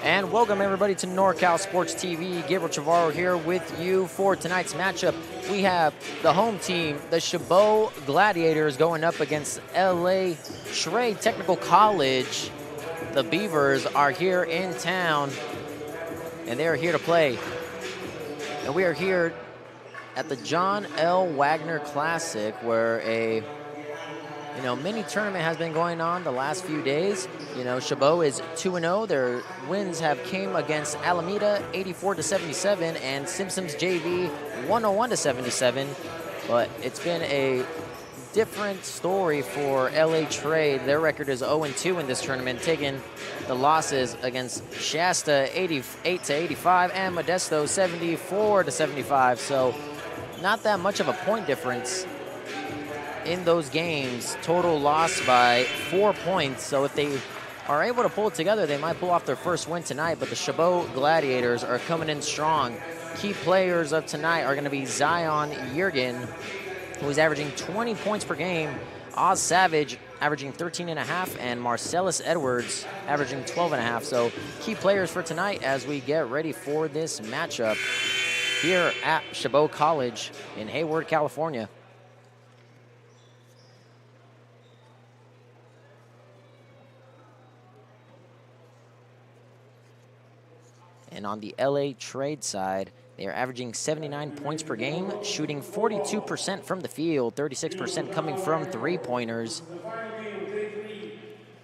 And welcome everybody to NorCal Sports TV. Gabriel Chabot here with you for tonight's matchup. We have the home team, the Chabot Gladiators, going up against LA Shrey Technical College. The Beavers are here in town, and they are here to play. And we are here at the John L. Wagner Classic, where a mini tournament has been going on the last few days. Chabot is 2-0. Their wins have came against Alameda 84-77 and Simpsons JV 101-77. But it's been a different story for LA Trade. Their record is 0-2 in this tournament, taking the losses against Shasta 88-85 and Modesto 74-75. So not that much of a point difference in those games. Total loss by 4 points. So if they are able to pull it together, they might pull off their first win tonight. But the Chabot Gladiators are coming in strong. Key players of tonight are going to be Zion Yergin, who is averaging 20 points per game, Oz Savage averaging 13.5, and Marcellus Edwards averaging 12.5. So key players for tonight as we get ready for this matchup here at Chabot College in Hayward, California. And on the LA Trade side, they are averaging 79 points per game, shooting 42% from the field, 36% coming from three-pointers.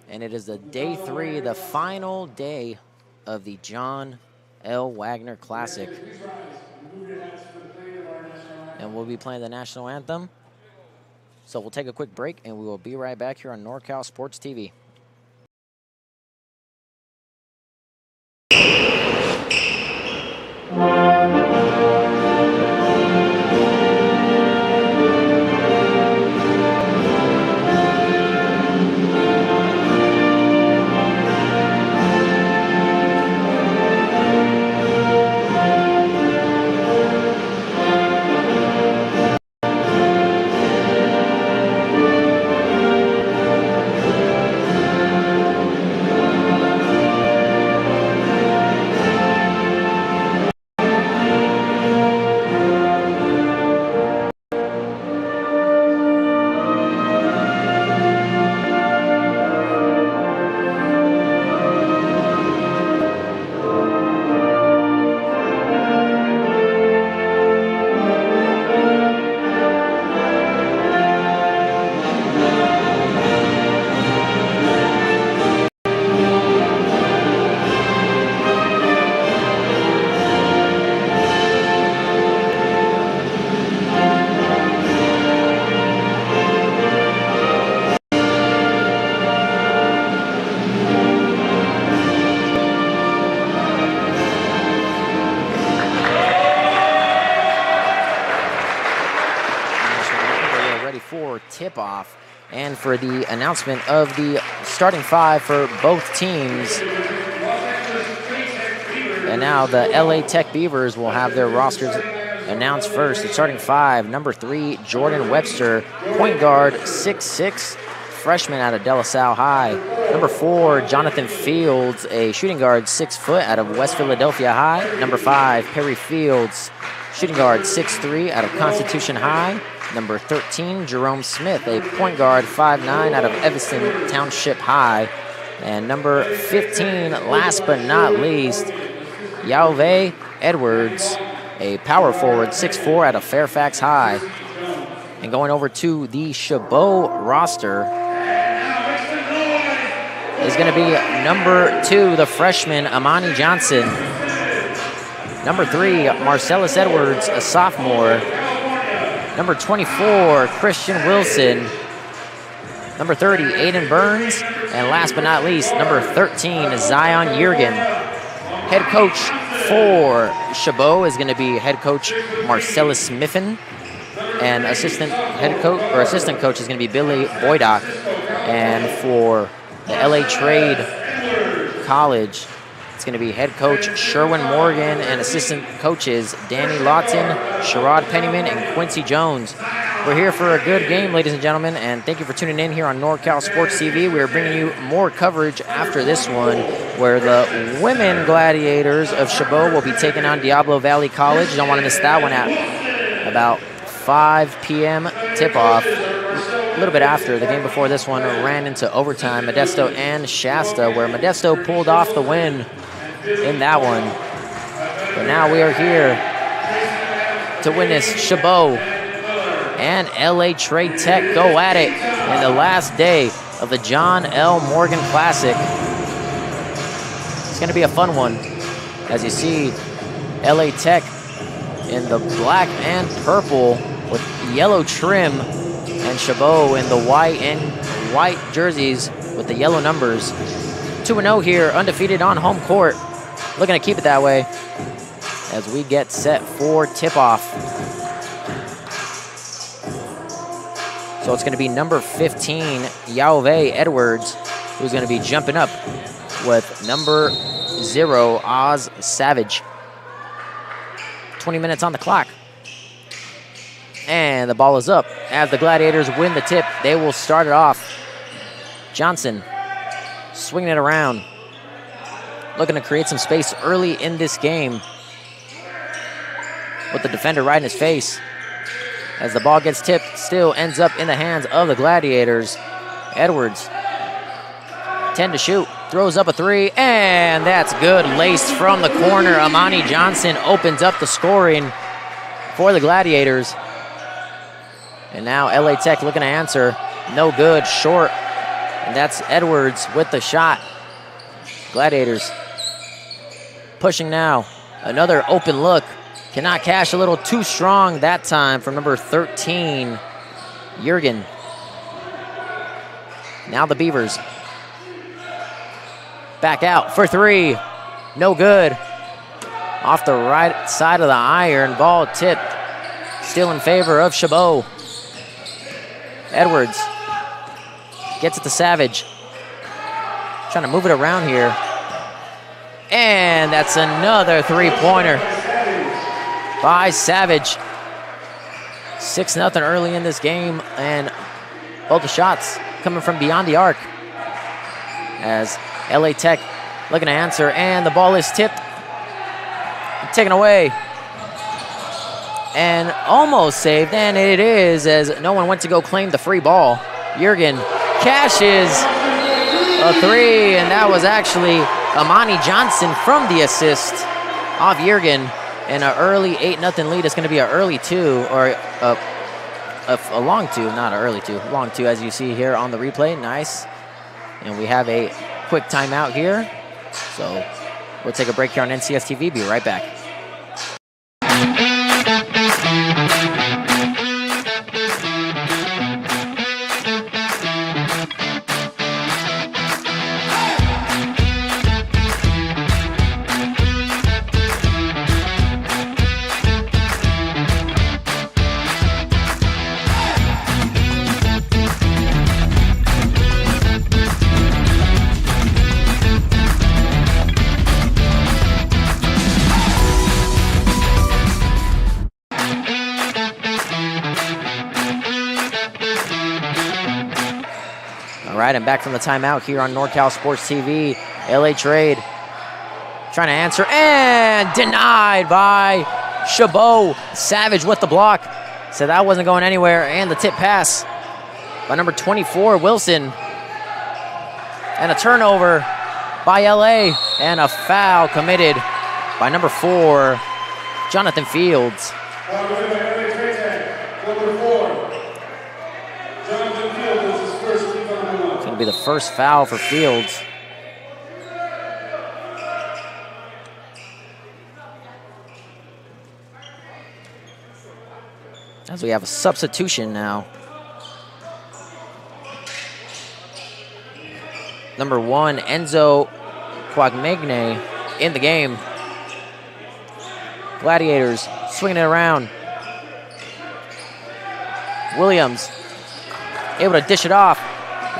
And it is the day 3, the final day of the John L. Wagner Classic. And we'll be playing the national anthem. So we'll take a quick break, and we will be right back here on NorCal Sports TV. Tip-off and for the announcement of the starting 5 for both teams. And now the LA Tech Beavers will have their rosters announced first. The starting 5, number 3, Jordan Webster, point guard, 6'6", freshman out of De La Salle High. Number 4, Jonathan Fields, a shooting guard, 6 foot out of West Philadelphia High. Number 5, Perry Fields, shooting guard, 6'3", out of Constitution High. Number 13, Jerome Smith, a point guard, 5'9", out of Evanston Township High. And number 15, last but not least, Yauve Edwards, a power forward, 6'4", out of Fairfax High. And going over to the Chabot roster is going to be number 2, the freshman, Amani Johnson. Number 3, Marcellus Edwards, a sophomore. Number 24, Christian Wilson. Number 30, Aiden Burns. And last but not least, number 13, Zion Yergin. Head coach for Chabot is going to be head coach Marcellus Smiffen. And assistant coach is going to be Billy Boydock. And for the LA Trade College, it's going to be head coach Sherwin Morgan and assistant coaches Danny Lawton, Sherrod Pennyman, and Quincy Jones. We're here for a good game, ladies and gentlemen, and thank you for tuning in here on NorCal Sports TV. We are bringing you more coverage after this one, where the women Gladiators of Chabot will be taking on Diablo Valley College. You don't want to miss that one at about 5 p.m. tip-off. A little bit after, the game before this one ran into overtime, Modesto and Shasta, where Modesto pulled off the win in that one. But now we are here to witness Chabot and LA Trade Tech go at it in the last day of the John L. Morgan Classic. It's going to be a fun one. As you see, LA Tech in the black and purple with yellow trim, and Chabot in the white jerseys with the yellow numbers. 2-0 here, undefeated on home court. Looking to keep it that way as we get set for tip-off. So it's going to be number 15, Yauve Edwards, who's going to be jumping up with number 0, Oz Savage. 20 minutes on the clock. And the ball is up. As the Gladiators win the tip, they will start it off. Johnson swinging it around. Looking to create some space early in this game with the defender right in his face. As the ball gets tipped, still ends up in the hands of the Gladiators. Edwards, 10 to shoot, throws up a 3, and that's good. Laced from the corner. Amani Johnson opens up the scoring for the Gladiators. And now LA Tech looking to answer. No good, short. And that's Edwards with the shot. Gladiators pushing now. Another open look. Cannot cash, a little too strong that time from number 13, Jurgen. Now the Beavers. Back out for 3. No good. Off the right side of the iron. Ball tipped. Still in favor of Chabot. Edwards gets it to Savage. Trying to move it around here. And that's another 3-pointer by Savage. 6-0 early in this game, and both the shots coming from beyond the arc. As LA Tech looking to answer, and the ball is tipped. Taken away. And almost saved, and it is, as no one went to go claim the free ball. Jurgen cashes a 3, and that was actually Amani Johnson from the assist off Jurgen. And an early 8-0 lead is going to be an early 2, or a long 2, not an early 2, long 2, as you see here on the replay. Nice. And we have a quick timeout here. So we'll take a break here on NCS TV. Be right back. All right, I'm back from the timeout here on NorCal Sports TV. LA Trade trying to answer, and denied by Chabot. Savage with the block. So that wasn't going anywhere, and the tip pass by number 24, Wilson. And a turnover by LA, and a foul committed by number 4, Jonathan Fields. It's going to be the first foul for Fields. As we have a substitution now. Number 1, Enzo Quagmagne in the game. Gladiators swinging it around. Williams able to dish it off.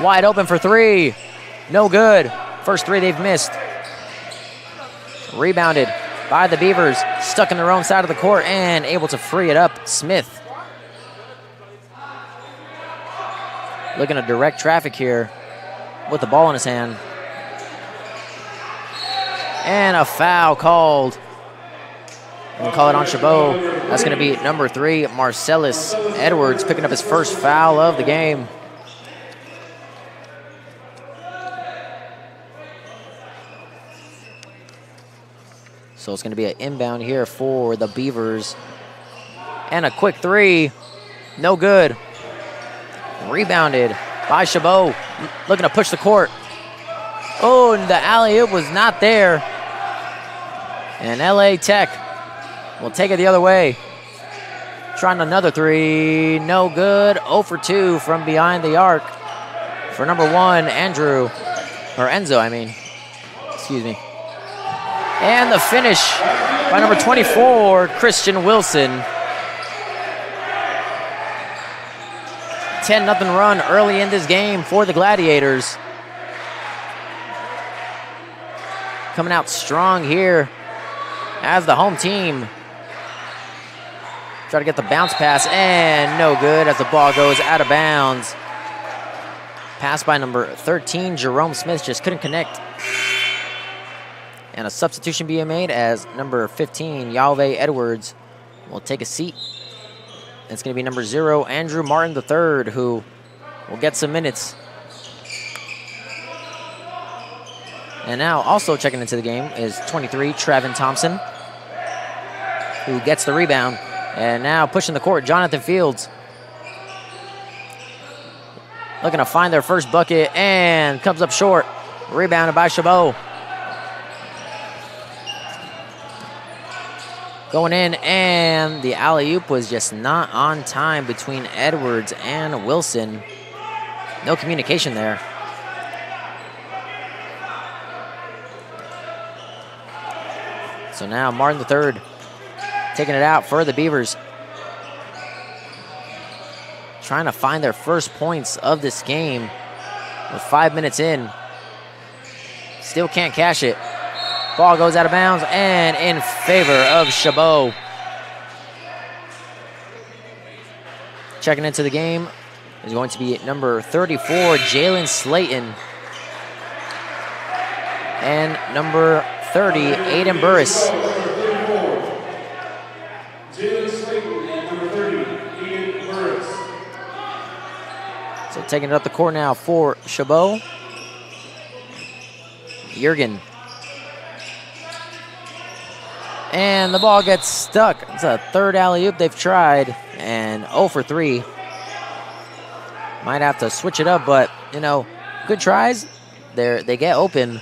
Wide open for 3. No good. First 3 they've missed. Rebounded by the Beavers. Stuck in their own side of the court and able to free it up. Smith. Looking to direct traffic here with the ball in his hand. And a foul called. We'll call it on Chabot. That's going to be number 3, Marcellus Edwards, picking up his first foul of the game. So it's going to be an inbound here for the Beavers. And a quick three. No good. Rebounded by Chabot. Looking to push the court. Oh, and the alley-oop was not there. And LA Tech will take it the other way. Trying another three. No good. 0 for 2 from behind the arc for number 1, Enzo, I mean. Excuse me. And the finish by number 24, Christian Wilson. 10-0 run early in this game for the Gladiators. Coming out strong here as the home team. Try to get the bounce pass, and no good as the ball goes out of bounds. Pass by number 13, Jerome Smith, just couldn't connect. And a substitution being made as number 15, Yalve Edwards, will take a seat. It's going to be number 0, Andrew Martin III, who will get some minutes. And now also checking into the game is 23, Trevin Thompson, who gets the rebound. And now pushing the court, Jonathan Fields. Looking to find their first bucket and comes up short. Rebounded by Chabot. Going in, and the alley-oop was just not on time between Edwards and Wilson. No communication there. So now Martin III taking it out for the Beavers. Trying to find their first points of this game with 5 minutes in. Still can't cash it. Ball goes out of bounds and in favor of Chabot. Checking into the game is going to be number 34, Jalen Slayton. And number 30, Aiden Burris. So taking it up the court now for Chabot. Jurgen. And the ball gets stuck. It's a third alley-oop they've tried, and 0 for 3. Might have to switch it up, but, you know, good tries. They get open,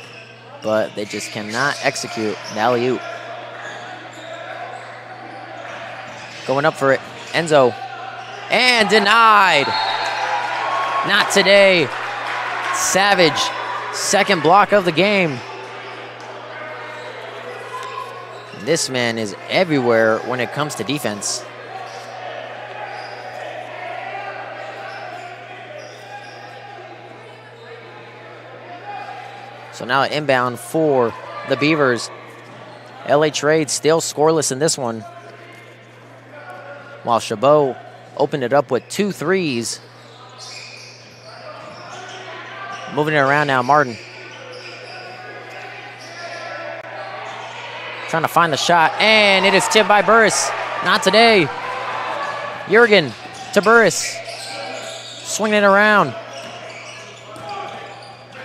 but they just cannot execute the alley-oop. Going up for it, Enzo. And denied. Not today. Savage, second block of the game. This man is everywhere when it comes to defense. So now inbound for the Beavers. LA Trade still scoreless in this one, while Chabot opened it up with 2 threes. Moving it around now, Martin. Trying to find the shot, and it is tipped by Burris. Not today. Jurgen to Burris. Swinging it around.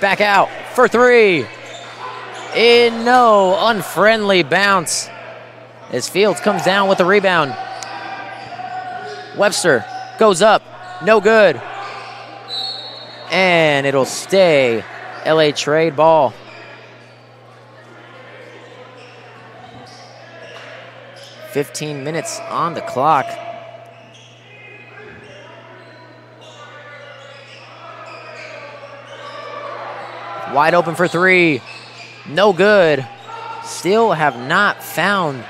Back out for 3. In no unfriendly bounce as Fields comes down with the rebound. Webster goes up. No good. And it'll stay LA Trade ball. $15 minutes on the clock. Wide open for 3. No good. Still have not found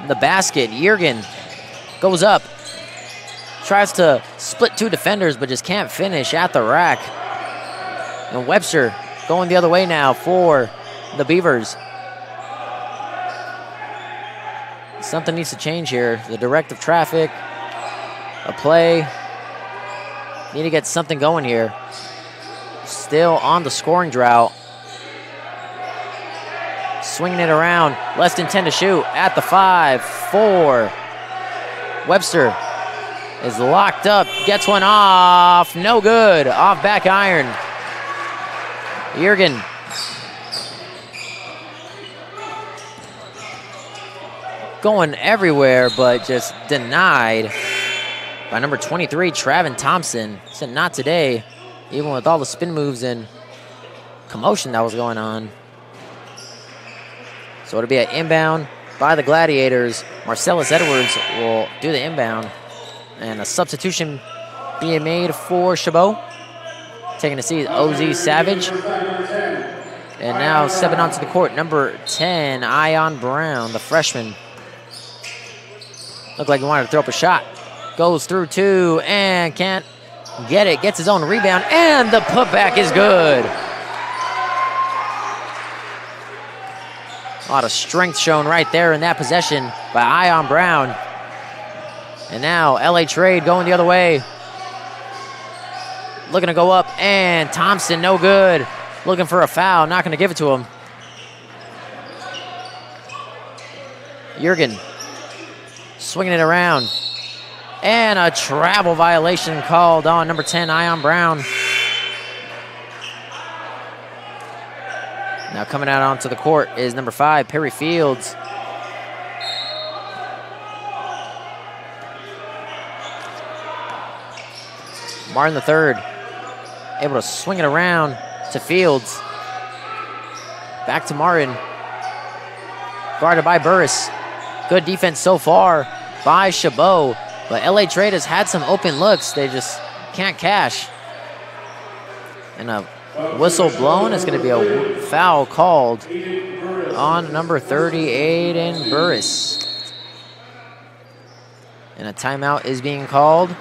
the basket. Jurgen goes up. Tries to split 2 defenders, but just can't finish at the rack. And Webster going the other way now for the Beavers. Something needs to change here. The directive traffic, a play. Need to get something going here. Still on the scoring drought. Swinging it around. Less than 10 to shoot at the 5, 4. Webster is locked up. Gets one off. No good. Off back iron. Jurgen. going everywhere, but just denied by number 23, Travin Thompson. Said not today, even with all the spin moves and commotion that was going on. So it'll be an inbound by the Gladiators. Marcellus Edwards will do the inbound. And a substitution being made for Chabot. Taking a seat, OZ Savage. And now stepping onto the court, number 10, Ion Brown, the freshman. Looked like he wanted to throw up a shot. Goes through two and can't get it. Gets his own rebound, and the putback is good. A lot of strength shown right there in that possession by Ion Brown. And now LA Trade going the other way. Looking to go up, and Thompson, no good. Looking for a foul, not going to give it to him. Jurgen swinging it around. And a travel violation called on number 10, Ion Brown. Now coming out onto the court is number 5, Perry Fields. Martin III able to swing it around to Fields. Back to Martin. Guarded by Burris. Good defense so far by Chabot. But LA Trade has had some open looks. They just can't cash. And a whistle blown. It's going to be a foul called on number 38 and Burris. And a timeout is being called.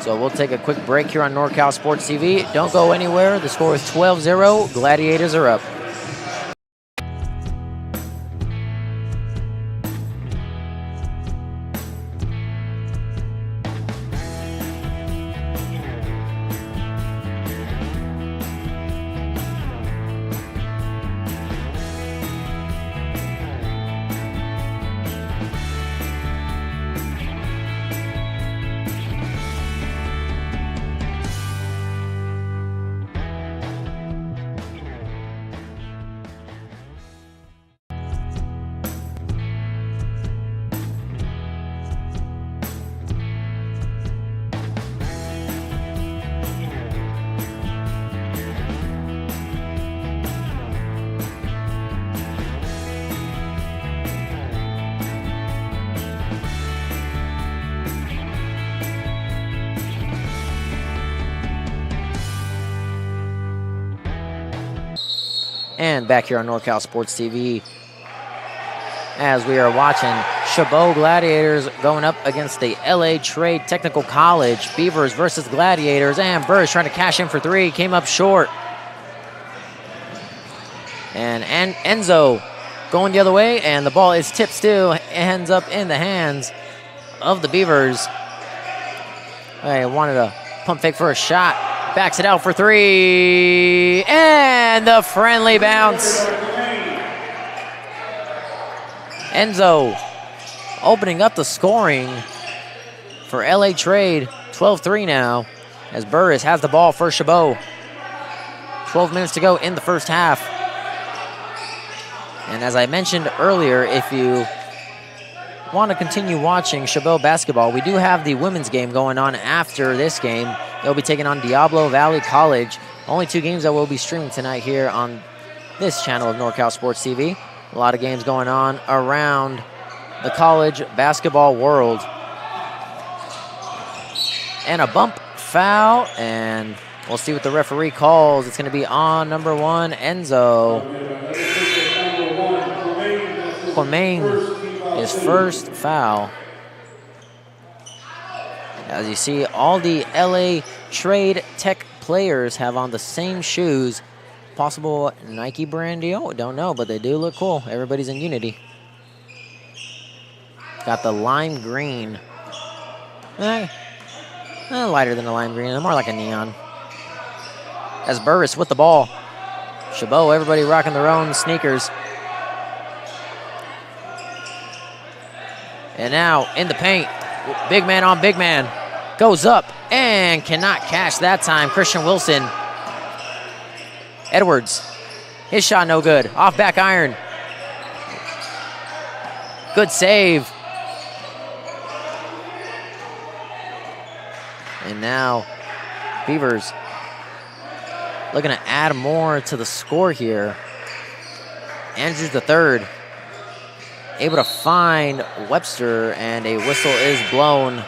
So we'll take a quick break here on NorCal Sports TV. Don't go anywhere. The score is 12-0. Gladiators are up. And back here on NorCal Sports TV, as we are watching Chabot Gladiators going up against the LA Trade Technical College. Beavers versus Gladiators, and Burris trying to cash in for three, came up short. And Enzo going the other way, and the ball is tipped still, ends up in the hands of the Beavers. They wanted a pump fake for a shot. Backs it out for three, and the friendly bounce. Enzo opening up the scoring for LA Trade. 12-3 now, as Burris has the ball for Chabot. 12 minutes to go in the first half. And as I mentioned earlier, if you want to continue watching Chabot basketball, we do have the women's game going on after this game. They'll be taking on Diablo Valley College. Only two games that we'll be streaming tonight here on this channel of NorCal Sports TV. A lot of games going on around the college basketball world. And a bump foul, and we'll see what the referee calls. It's going to be on number 1, Enzo. Quamain, his first foul. As you see, all the LA Trade Tech players have on the same shoes. Possible Nike brand deal? Don't know, but they do look cool. Everybody's in unity. Got the lime green. Lighter than the lime green, more like a neon. As Burris with the ball. Chabot, everybody rocking their own sneakers. And now in the paint, big man on big man. Goes up and cannot cash that time. Christian Wilson. Edwards. His shot no good. Off back iron. Good save. And now Beavers looking to add more to the score here. Andrews the third, able to find Webster, and a whistle is blown.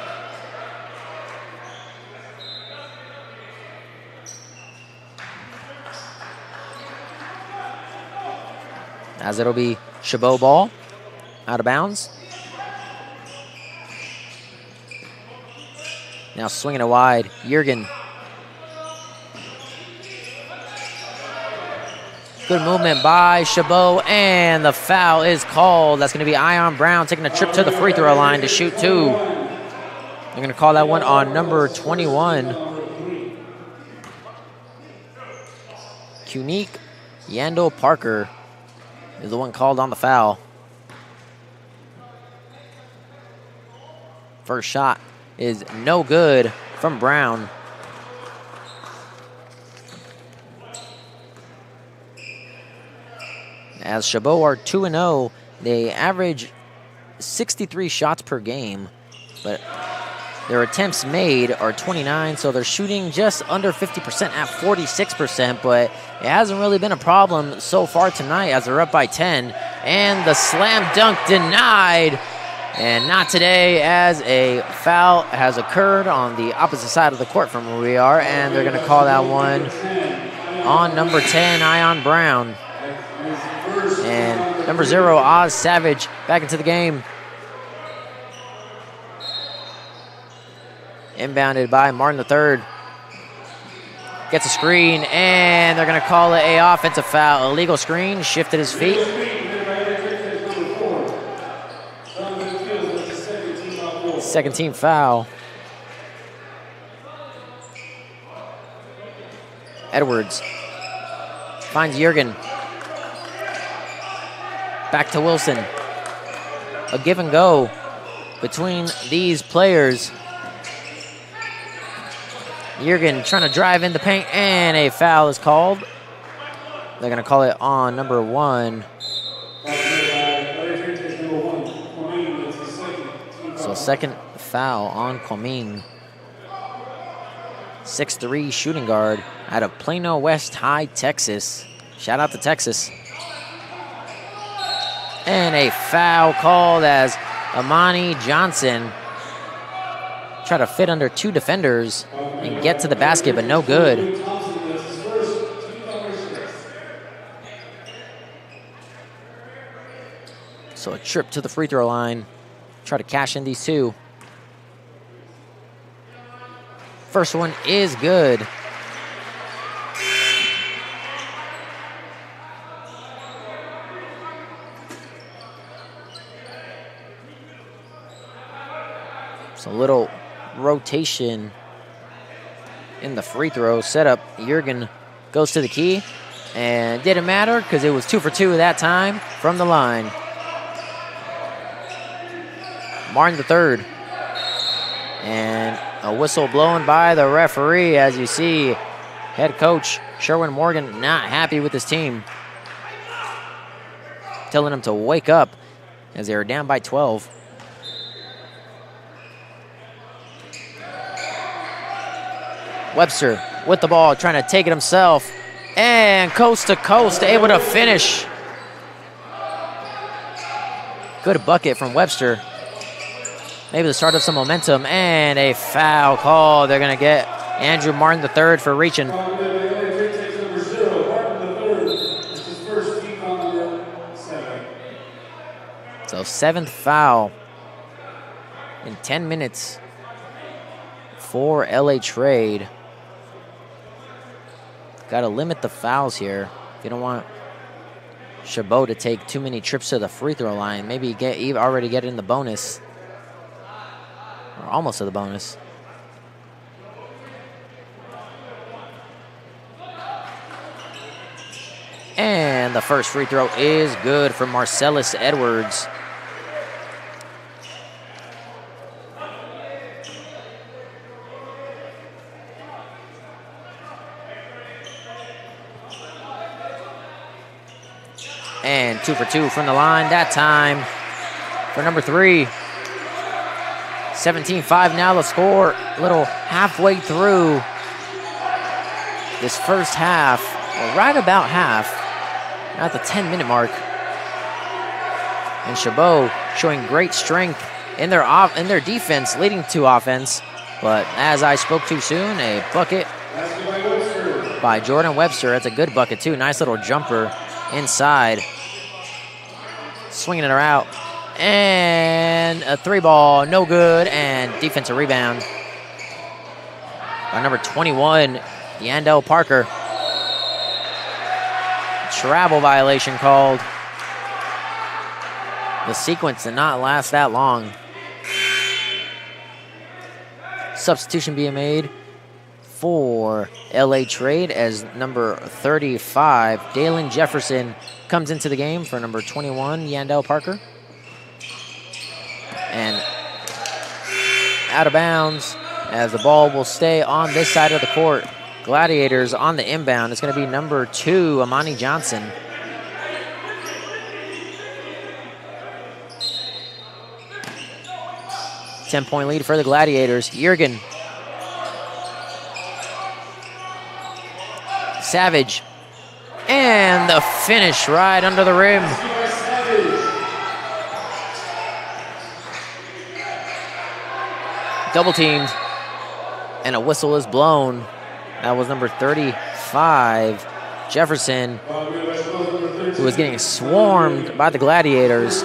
As it'll be Chabot ball, out of bounds. Now swinging it wide, Jurgen. Good movement by Chabot, and the foul is called. That's going to be Ion Brown taking a trip to the free throw line to shoot two. They're going to call that one on number 21. Unique Yandel Parker is the one called on the foul. First shot is no good from Brown. As Chabot are 2-0, they average 63 shots per game, but their attempts made are 29, so they're shooting just under 50% at 46%, but it hasn't really been a problem so far tonight as they're up by 10. And the slam dunk denied, and not today, as a foul has occurred on the opposite side of the court from where we are, and they're going to call that one on number 10, Ion Brown. And number 0, Oz Savage, back into the game. Inbounded by Martin III. Gets a screen, and they're going to call it a offensive foul. Illegal screen, shifted his feet. Second team foul. Edwards finds Jurgen. Back to Wilson. A give and go between these players. Jurgen trying to drive in the paint, and a foul is called. They're going to call it on number 1. So second foul on Coming. 6'3" shooting guard out of Plano West High, Texas. Shout out to Texas. And a foul called as Amani Johnson tried to fit under 2 defenders and get to the basket, but no good. So a trip to the free throw line. Try to cash in these 2. First one is good. So a little rotation in the free throw setup. Jurgen goes to the key, and it didn't matter because it was 2 for 2 that time from the line. Martin III, and a whistle blown by the referee. As you see, head coach Sherwin Morgan not happy with his team, telling them to wake up as they were down by 12. Webster with the ball, trying to take it himself, and coast to coast, able to finish. Good bucket from Webster. Maybe the start of some momentum, and a foul call. They're going to get Andrew Martin III for reaching. So 7th foul in 10 minutes for LA Trade. Got to limit the fouls here. If you don't want Chabot to take too many trips to the free throw line, maybe already get in the bonus. Or almost to the bonus. And the first free throw is good for Marcellus Edwards. And 2 for 2 from the line that time for number 3. 17-5 now the score. A little halfway through this first half, or right about half, at the 10-minute mark. And Chabot showing great strength in their defense, leading to offense. But as I spoke too soon, a bucket by Jordan Webster. That's a good bucket too. Nice little jumper inside. Swinging it out. And a 3-ball, no good. And defensive rebound by number 21, Yandel Parker. Travel violation called. The sequence did not last that long. Substitution being made for LA Trade as number 35, Dalen Jefferson, comes into the game for number 21, Yandel Parker. And out of bounds as the ball will stay on this side of the court. Gladiators on the inbound. It's going to be number 2, Amani Johnson. Ten-point lead for the Gladiators. Jurgen. Savage. And the finish right under the rim. Double teamed. And a whistle is blown. That was number 35, Jefferson, who was getting swarmed by the Gladiators.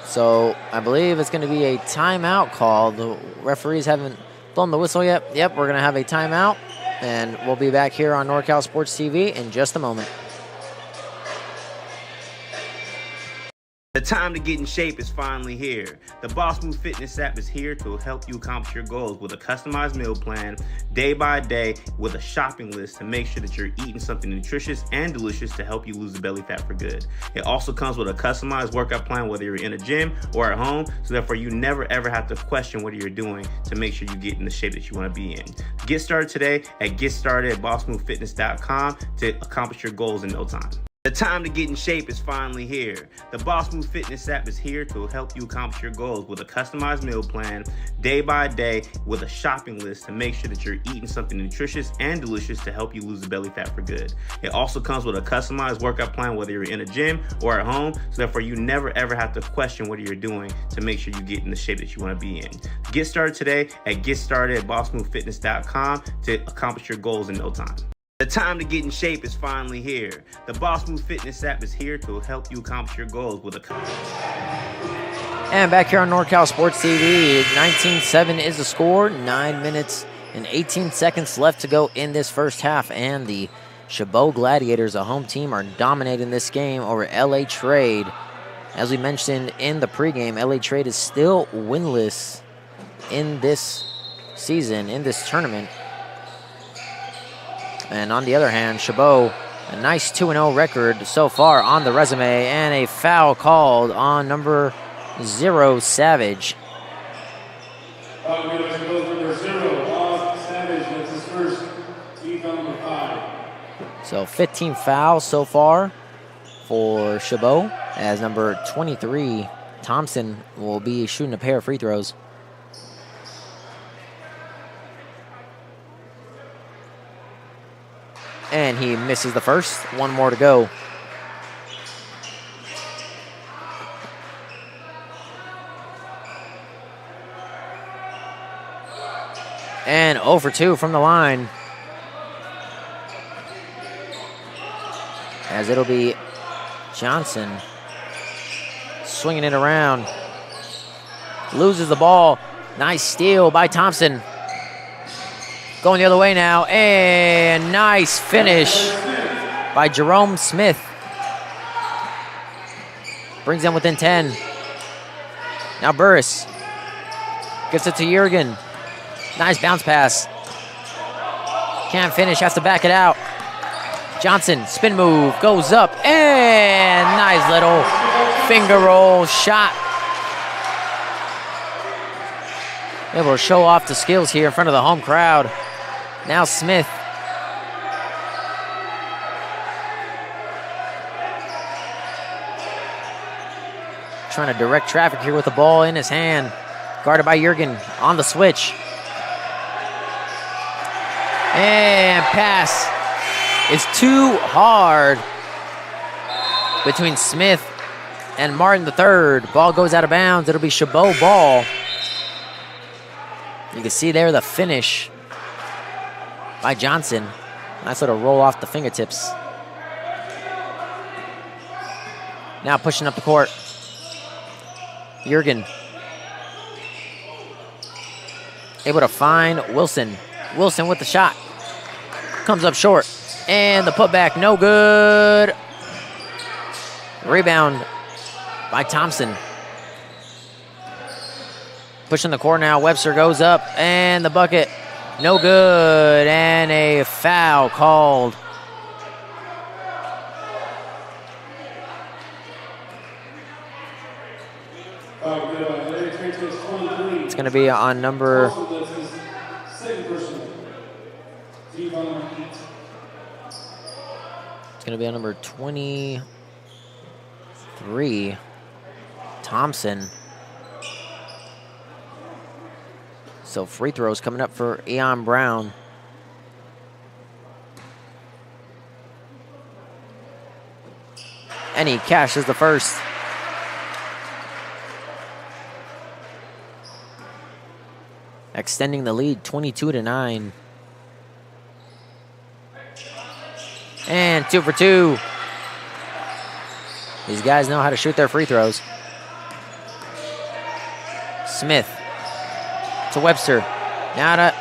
So I believe it's going to be a timeout call. The referees haven't blown the whistle yet. Yep, we're going to have a timeout, and we'll be back here on NorCal Sports TV in just a moment. The time to get in shape is finally here. The Boss Move Fitness app is here to help you accomplish your goals with a customized meal plan, day by day, with a shopping list to make sure that you're eating something nutritious and delicious to help you lose the belly fat for good. It also comes with a customized workout plan, whether you're in a gym or at home, so therefore you never ever have to question what you're doing to make sure you get in the shape that you want to be in. Get started today at GetStartedAtBossMoveFitness.com to accomplish your goals in no time. The time to get in shape is finally here. The Boss Move Fitness app is here to help you accomplish your goals with a customized meal plan, day by day, with a shopping list to make sure that you're eating something nutritious and delicious to help you lose the belly fat for good. It also comes with a customized workout plan, whether you're in a gym or at home, so therefore you never ever have to question what you're doing to make sure you get in the shape that you want to be in. Get started today at GetStartedAtBossMoveFitness.com to accomplish your goals in no time. The time to get in shape is finally here. The Boss Move Fitness app is here to help you accomplish your goals with a... And back here on NorCal Sports TV, 19-7 is the score. 9 minutes and 18 seconds left to go in this first half. And the Chabot Gladiators, a home team, are dominating this game over LA Trade. As we mentioned in the pregame, LA Trade is still winless in this season, in this tournament. And on the other hand, Chabot, a nice 2-0 record so far on the resume, and a foul called on number 0, Savage. So 15 fouls so far for Chabot, as number 23, Thompson, will be shooting a pair of free throws. And he misses the first. One more to go. And 0 for 2 from the line. As it'll be Johnson swinging it around. Loses the ball. Nice steal by Thompson. Going the other way now, and nice finish by Jerome Smith. Brings them within 10. Now Burris gives it to Jurgen. Nice bounce pass. Can't finish, has to back it out. Johnson, spin move, goes up, and nice little finger roll shot. Able to show off the skills here in front of the home crowd. Now Smith. Trying to direct traffic here with the ball in his hand. Guarded by Jurgen on the switch. And pass is too hard between Smith and Martin III. Ball goes out of bounds. It'll be Chabot ball. You can see there the finish by Johnson. Nice little roll off the fingertips. Now pushing up the court. Jurgen. Able to find Wilson. Wilson with the shot. Comes up short. And the putback, no good. Rebound by Thompson. Pushing the court now. Webster goes up. And the bucket, no good. And a foul called. It's going to be on number... It's going to be on number 23, Thompson. So free throws coming up for Eon Brown. And he cashes the first. Extending the lead 22-9. And 2 for 2. These guys know how to shoot their free throws. Smith to Webster. Now to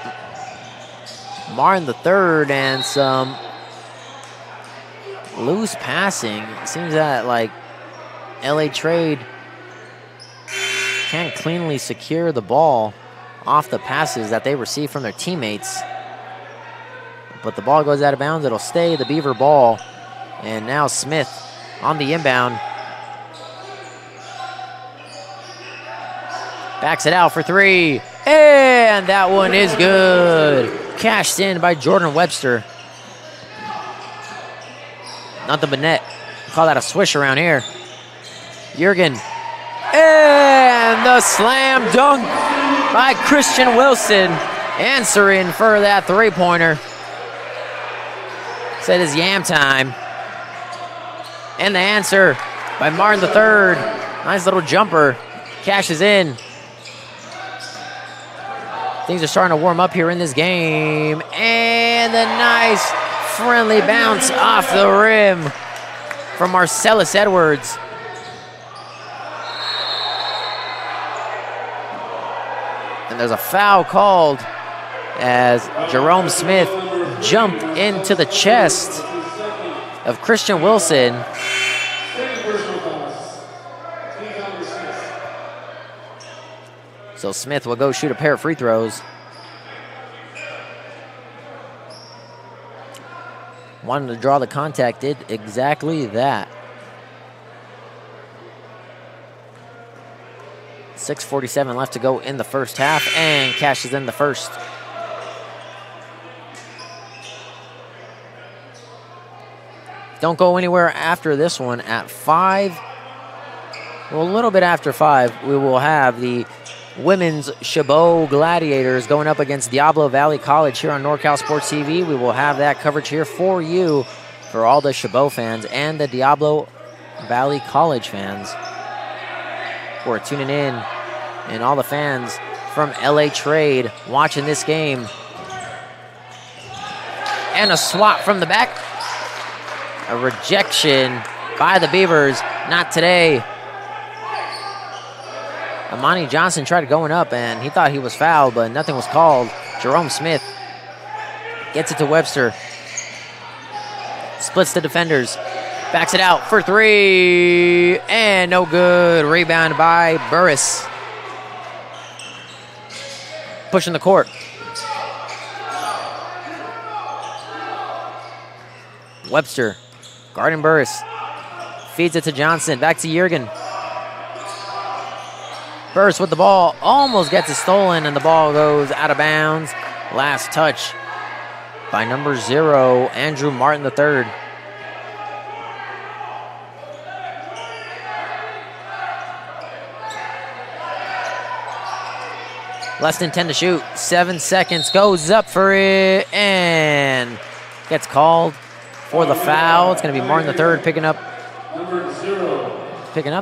Martin III, and some loose passing. It seems that like LA Trade can't cleanly secure the ball off the passes that they receive from their teammates. But the ball goes out of bounds. It'll stay the Beaver ball. And now Smith on the inbound. Backs it out for 3. And that one is good. Cashed in by Jordan Webster. Nothing but net. Call that a swish around here. Jurgen. And the slam dunk by Christian Wilson. Answering for that three-pointer. Said it's yam time. And the answer by Martin III. Nice little jumper. Cashes in. Things are starting to warm up here in this game. And the nice friendly bounce off the rim from Marcellus Edwards. And there's a foul called as Jerome Smith jumped into the chest of Christian Wilson. So Smith will go shoot a pair of free throws. Wanted to draw the contact, did exactly that. 6:47 left to go in the first half, and cashes in the first. Don't go anywhere after this one. At 5, well, a little bit after 5, we will have the women's Chabot Gladiators going up against Diablo Valley College here on NorCal Sports TV. We will have that coverage here for you, for all the Chabot fans and the Diablo Valley College fans who are tuning in, and all the fans from LA Trade watching this game. And a swat from the back. A rejection by the Beavers. Not today. Amani Johnson tried going up, and he thought he was fouled, but nothing was called. Jerome Smith gets it to Webster. Splits the defenders. Backs it out for 3. And no good. Rebound by Burris. Pushing the court. Webster. Guarding Burris. Feeds it to Johnson. Back to Jurgen. Burris with the ball. Almost gets it stolen, and the ball goes out of bounds. Last touch by number 0, Andrew Martin III. Less than 10 to shoot. 7 seconds. Goes up for it and gets called for the foul. It's going to be Martin III picking up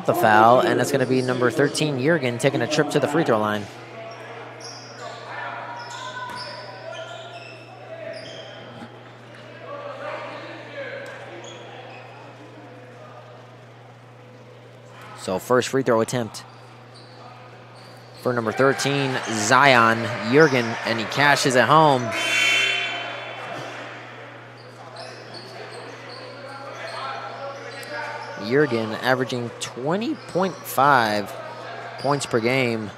the foul, and it's going to be number 13, Jurgen, taking a trip to the free throw line. So first free throw attempt for number 13, Zion Jurgen, and he cashes at home. Jurgen averaging 20.5 points per game.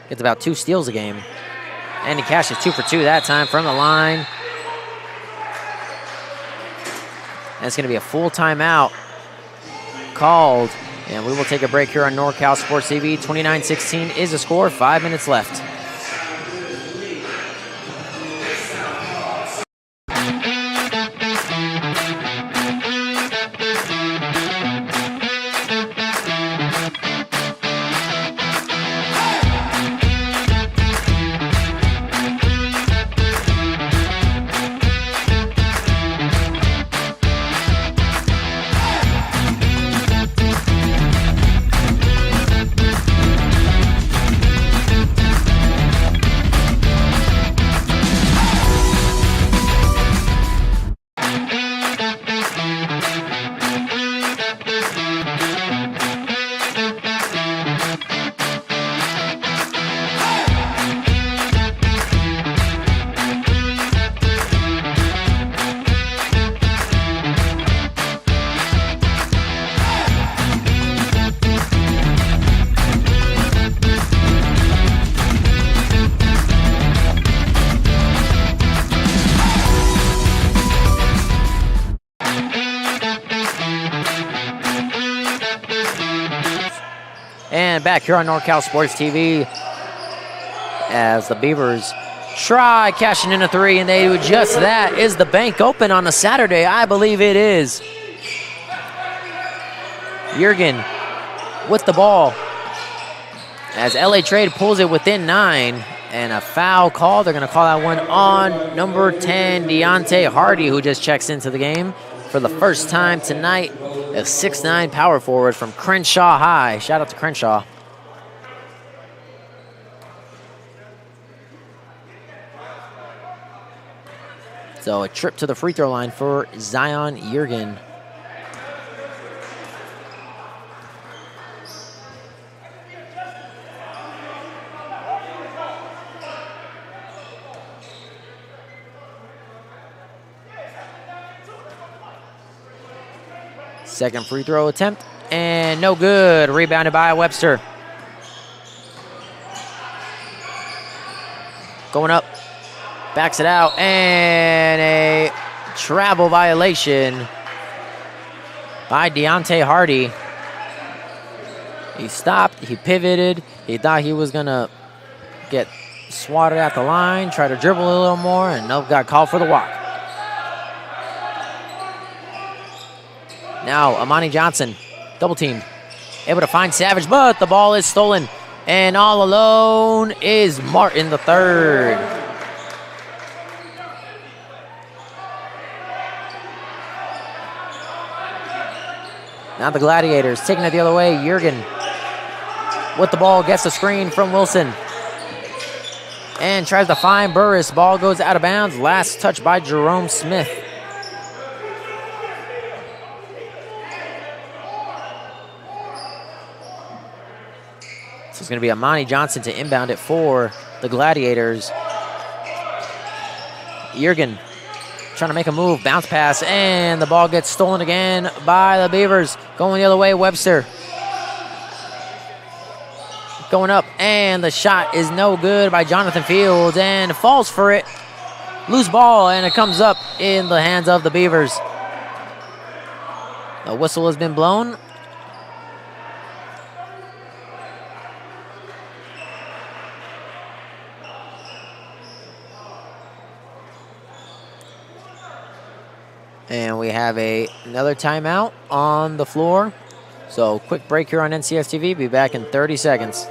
Gets about 2 steals a game. And he cashes 2 for 2 that time from the line. And it's going to be a full timeout called. And we will take a break here on NorCal Sports TV. 29-16 is the score. 5 minutes left. And back here on NorCal Sports TV as the Beavers try cashing in a 3, and they do just that. Is the bank open on a Saturday? I believe it is. Jurgen with the ball as LA Trade pulls it within 9, and a foul call. They're going to call that one on number 10, Deontay Hardy, who just checks into the game for the first time tonight. A 6'9" power forward from Crenshaw High. Shout out to Crenshaw. So a trip to the free throw line for Zion Jurgen. Second free throw attempt, and no good. Rebounded by Webster. Going up, backs it out, and a travel violation by Deontay Hardy. He stopped, he pivoted, he thought he was gonna get swatted at the line, try to dribble a little more, and nope, got called for the walk. Now, Amani Johnson, double teamed, able to find Savage, but the ball is stolen. And all alone is Martin III. Now the Gladiators taking it the other way. Jurgen with the ball, gets the screen from Wilson. And tries to find Burris. Ball goes out of bounds. Last touch by Jerome Smith. So it's going to be Amani Johnson to inbound it for the Gladiators. Jurgen trying to make a move, bounce pass, and the ball gets stolen again by the Beavers. Going the other way, Webster. Going up, and the shot is no good by Jonathan Fields, and falls for it. Loose ball, and it comes up in the hands of the Beavers. A whistle has been blown. And we have another timeout on the floor. So quick break here on NCF TV. Be back in 30 seconds.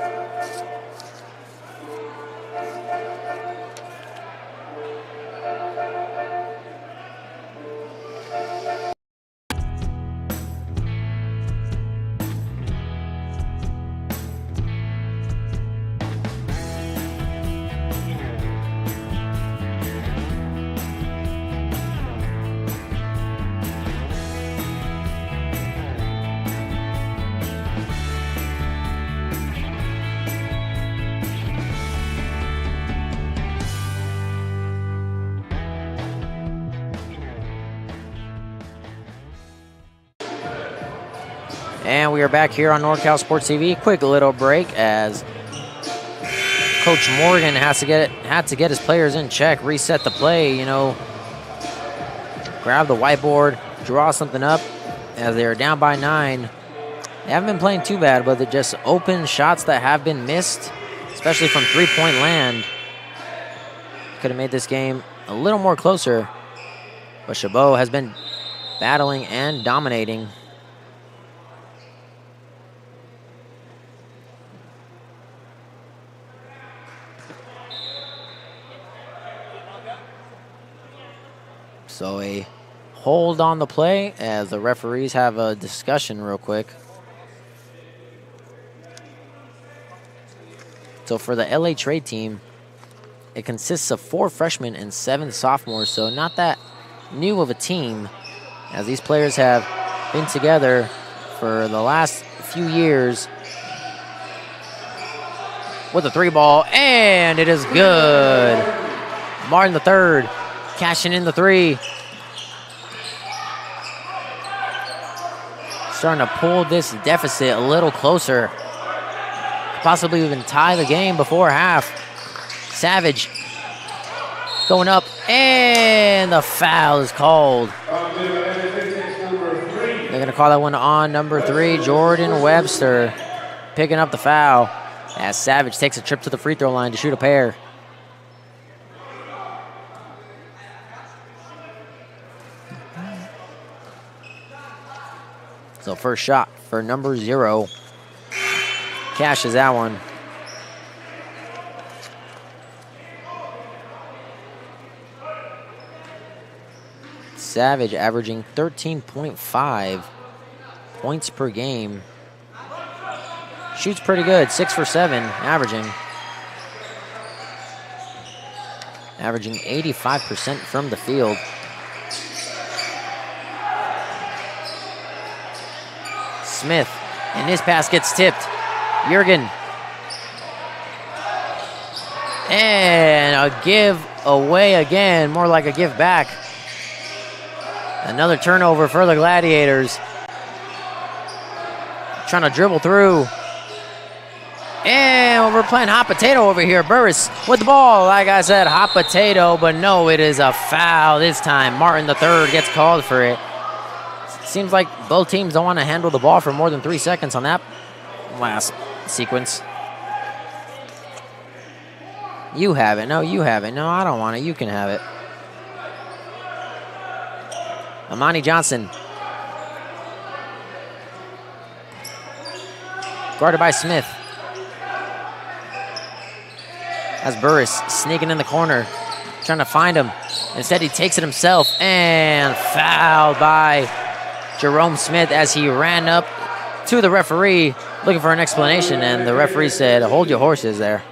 And we are back here on NorCal Sports TV. Quick little break as Coach Morgan had to get his players in check, reset the play, grab the whiteboard, draw something up as they're down by 9. They haven't been playing too bad, but they're just open shots that have been missed, especially from three-point land. Could have made this game a little more closer, but Chabot has been battling and dominating. So a hold on the play as the referees have a discussion real quick. So for the LA Trade team, it consists of 4 freshmen and 7 sophomores, so not that new of a team, as these players have been together for the last few years. With a 3-ball, and it is good. Martin III cashing in the 3. Starting to pull this deficit a little closer. Possibly even tie the game before half. Savage going up, and the foul is called. They're going to call that one on number 3, Jordan Webster, picking up the foul as Savage takes a trip to the free throw line to shoot a pair. So first shot for number 0. Cashes that one. Savage averaging 13.5 points per game. Shoots pretty good, 6 for 7 averaging. Averaging 85% from the field. Smith, and this pass gets tipped. Jurgen. And a give away again, more like a give back. Another turnover for the Gladiators. Trying to dribble through. And we're playing hot potato over here. Burris with the ball. Like I said, hot potato, but no, it is a foul this time. Martin III gets called for it. Seems like both teams don't want to handle the ball for more than 3 seconds on that last sequence. You have it. No, you have it. No, I don't want it. You can have it. Amani Johnson. Guarded by Smith. That's Burris sneaking in the corner, trying to find him. Instead, he takes it himself, and fouled by Jerome Smith as he ran up to the referee looking for an explanation, and the referee said, hold your horses there.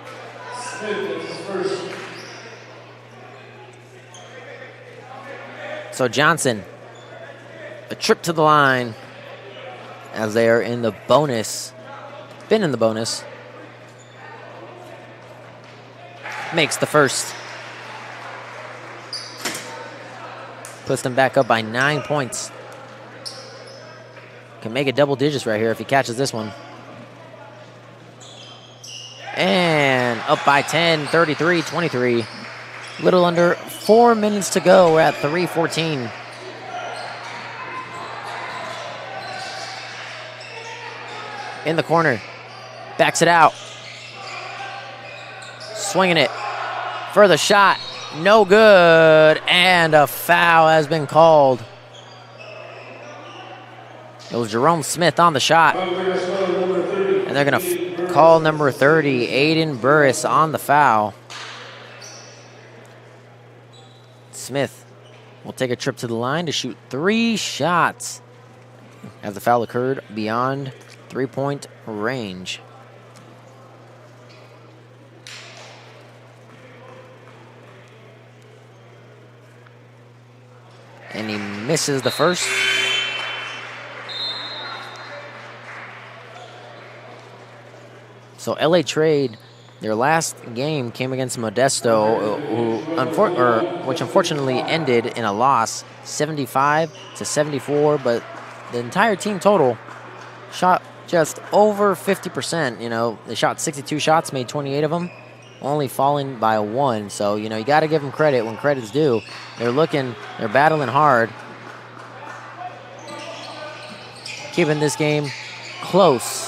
So Johnson, a trip to the line as they are in the bonus. Been in the bonus. Makes the first. Puts them back up by 9 points. Can make it double digits right here if he catches this one. And up by 10, 33-23. Little under 4 minutes to go. We're at 3:14. In the corner. Backs it out. Swinging it for the shot. No good. And a foul has been called It was Jerome Smith on the shot. And they're going to call number 30, Aiden Burris, on the foul. Smith will take a trip to the line to shoot 3 shots as the foul occurred beyond three-point range. And he misses the first. So LA Trade, their last game came against Modesto, which unfortunately ended in a loss, 75-74. But the entire team total shot just over 50%. You know, they shot 62 shots, made 28 of them, only falling by 1. So, you know, you got to give them credit when credit's due. They're battling hard, keeping this game close.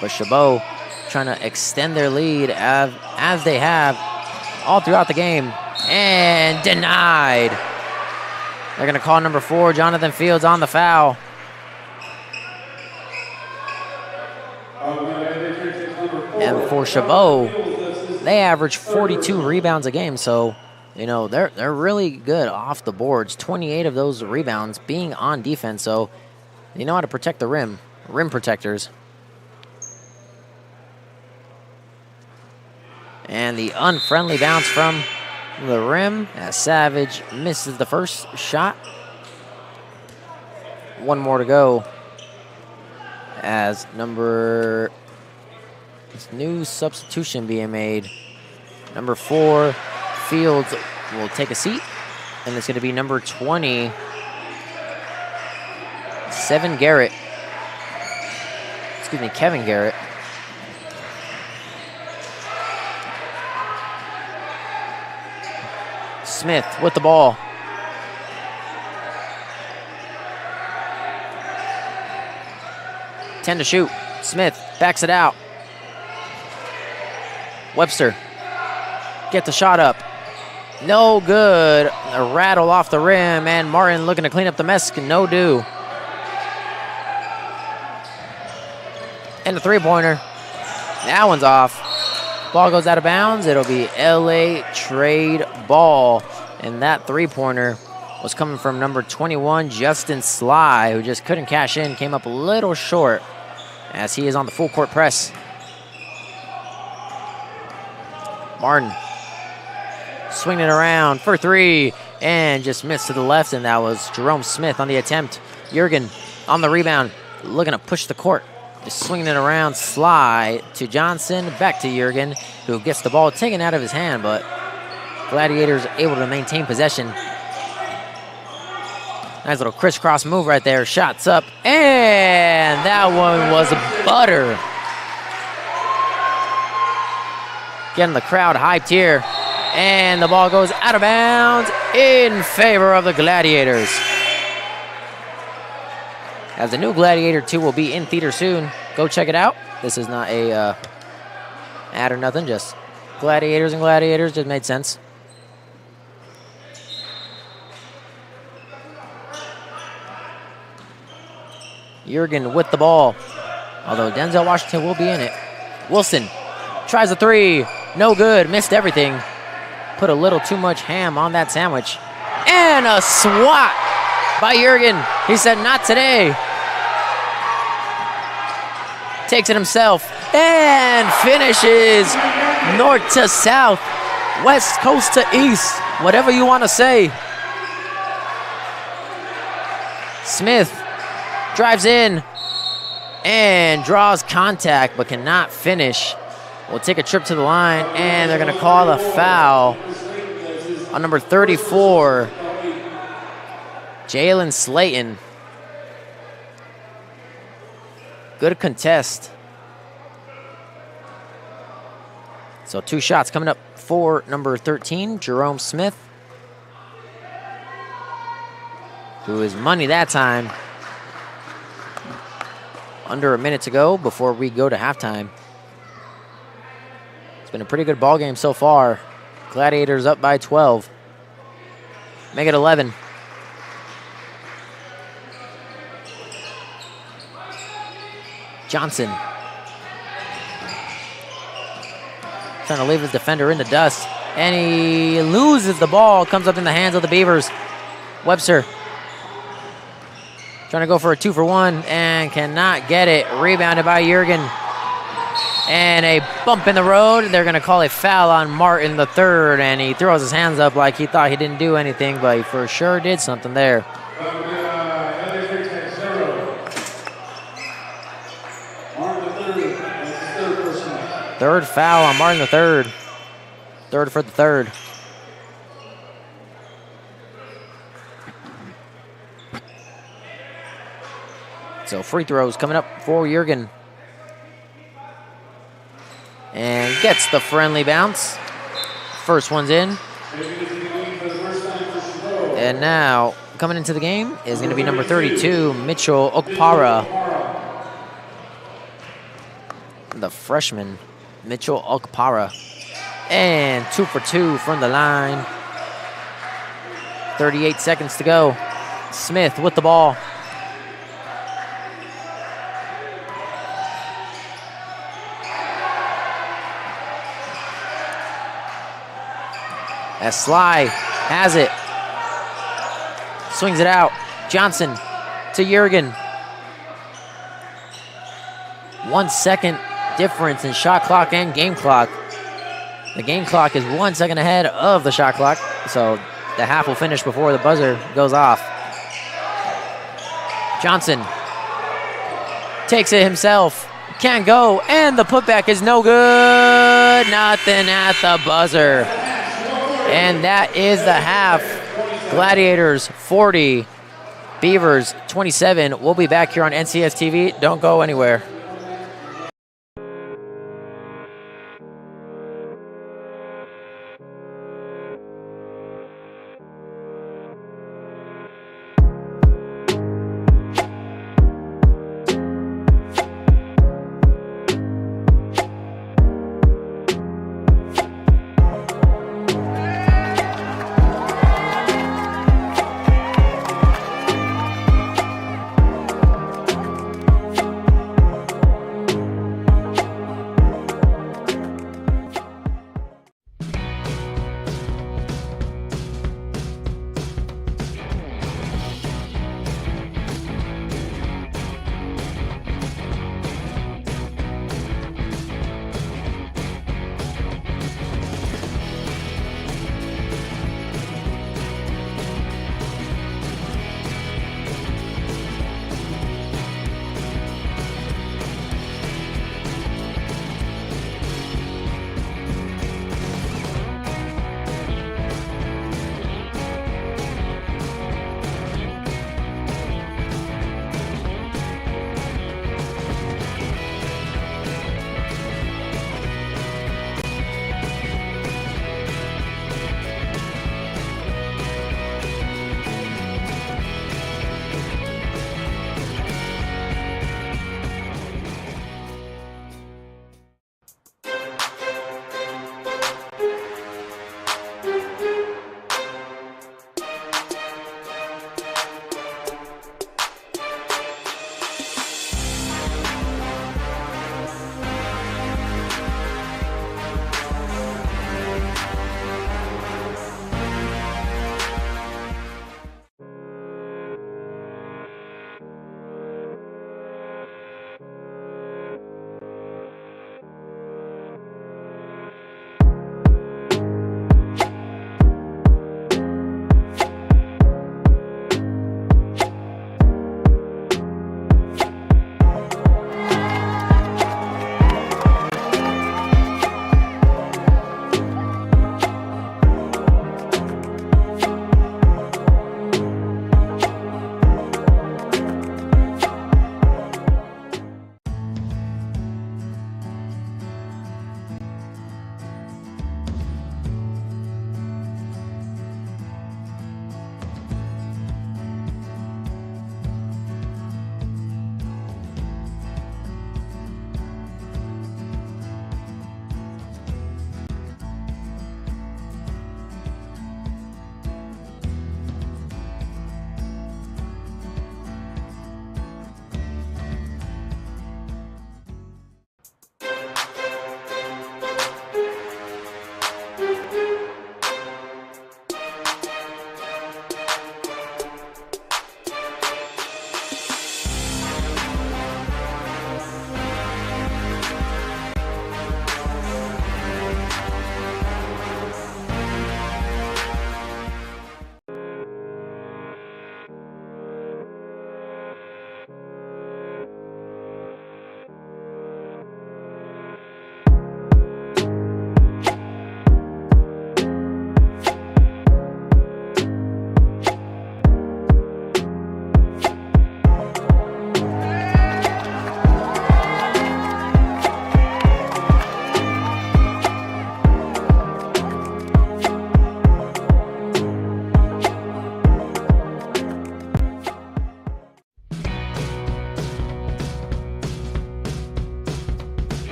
But Chabot trying to extend their lead as they have all throughout the game. And denied. They're going to call number 4, Jonathan Fields, on the foul. And for Chabot, they average 42 rebounds a game. So, you know, they're really good off the boards. 28 of those rebounds being on defense. So, you know how to protect the rim. Rim protectors. And the unfriendly bounce from the rim as Savage misses the first shot. 1 more to go as this new substitution being made. Number 4, Fields, will take a seat. And it's going to be number 20, Kevin Garrett. Smith with the ball. Ten to shoot. Smith backs it out. Webster, get the shot up. No good. A rattle off the rim, and Martin looking to clean up the mess. No do. And the three-pointer. That one's off. Ball goes out of bounds. It'll be LA Trade ball. And that three-pointer was coming from number 21, Justin Sly, who just couldn't cash in. Came up a little short as he is on the full court press. Martin swinging it around for 3 and just missed to the left, and that was Jerome Smith on the attempt. Jurgen on the rebound, looking to push the court. Just swinging it around, Sly to Johnson, back to Jurgen, who gets the ball taken out of his hand, but Gladiators able to maintain possession. Nice little crisscross move right there. Shots up, and that one was butter. Getting the crowd hyped here, and the ball goes out of bounds in favor of the Gladiators. As the new Gladiator 2 will be in theater soon. Go check it out. This is not a ad or nothing, just Gladiators and Gladiators. Just made sense. Jurgen with the ball, although Denzel Washington will be in it. Wilson tries a 3. No good. Missed everything. Put a little too much ham on that sandwich. And a swat by Jurgen. He said, not today. Takes it himself and finishes north to south, west coast to east, whatever you want to say. Smith drives in and draws contact but cannot finish. We'll take a trip to the line, and they're going to call a foul on number 34, Jalen Slayton. Good contest. So 2 shots coming up for number 13, Jerome Smith, who is money that time. Under a minute to go before we go to halftime. It's been a pretty good ball game so far. Gladiators up by 12. Make it 11. Johnson. Trying to leave his defender in the dust. And he loses the ball. Comes up in the hands of the Beavers. Webster. Trying to go for a 2-for-1 and cannot get it. Rebounded by Jurgen. And a bump in the road. They're going to call a foul on Martin the third. And he throws his hands up like he thought he didn't do anything, but he for sure did something there. Third foul on Martin the third. Third for the third. So free throws coming up for Jurgen. And gets the friendly bounce. First one's in. And now coming into the game is going to be number 32, Mitchell Okpara. The freshman, Mitchell Okpara. And 2 for 2 from the line. 38 seconds to go. Smith with the ball. As Sly has it. Swings it out. Johnson to Jurgen. 1 second difference in shot clock and game clock. The game clock is 1 second ahead of the shot clock, so the half will finish before the buzzer goes off. Johnson takes it himself. Can't go, and the putback is no good. Nothing at the buzzer. And that is the half. Gladiators 40, Beavers 27. We'll be back here on NCS TV. Don't go anywhere.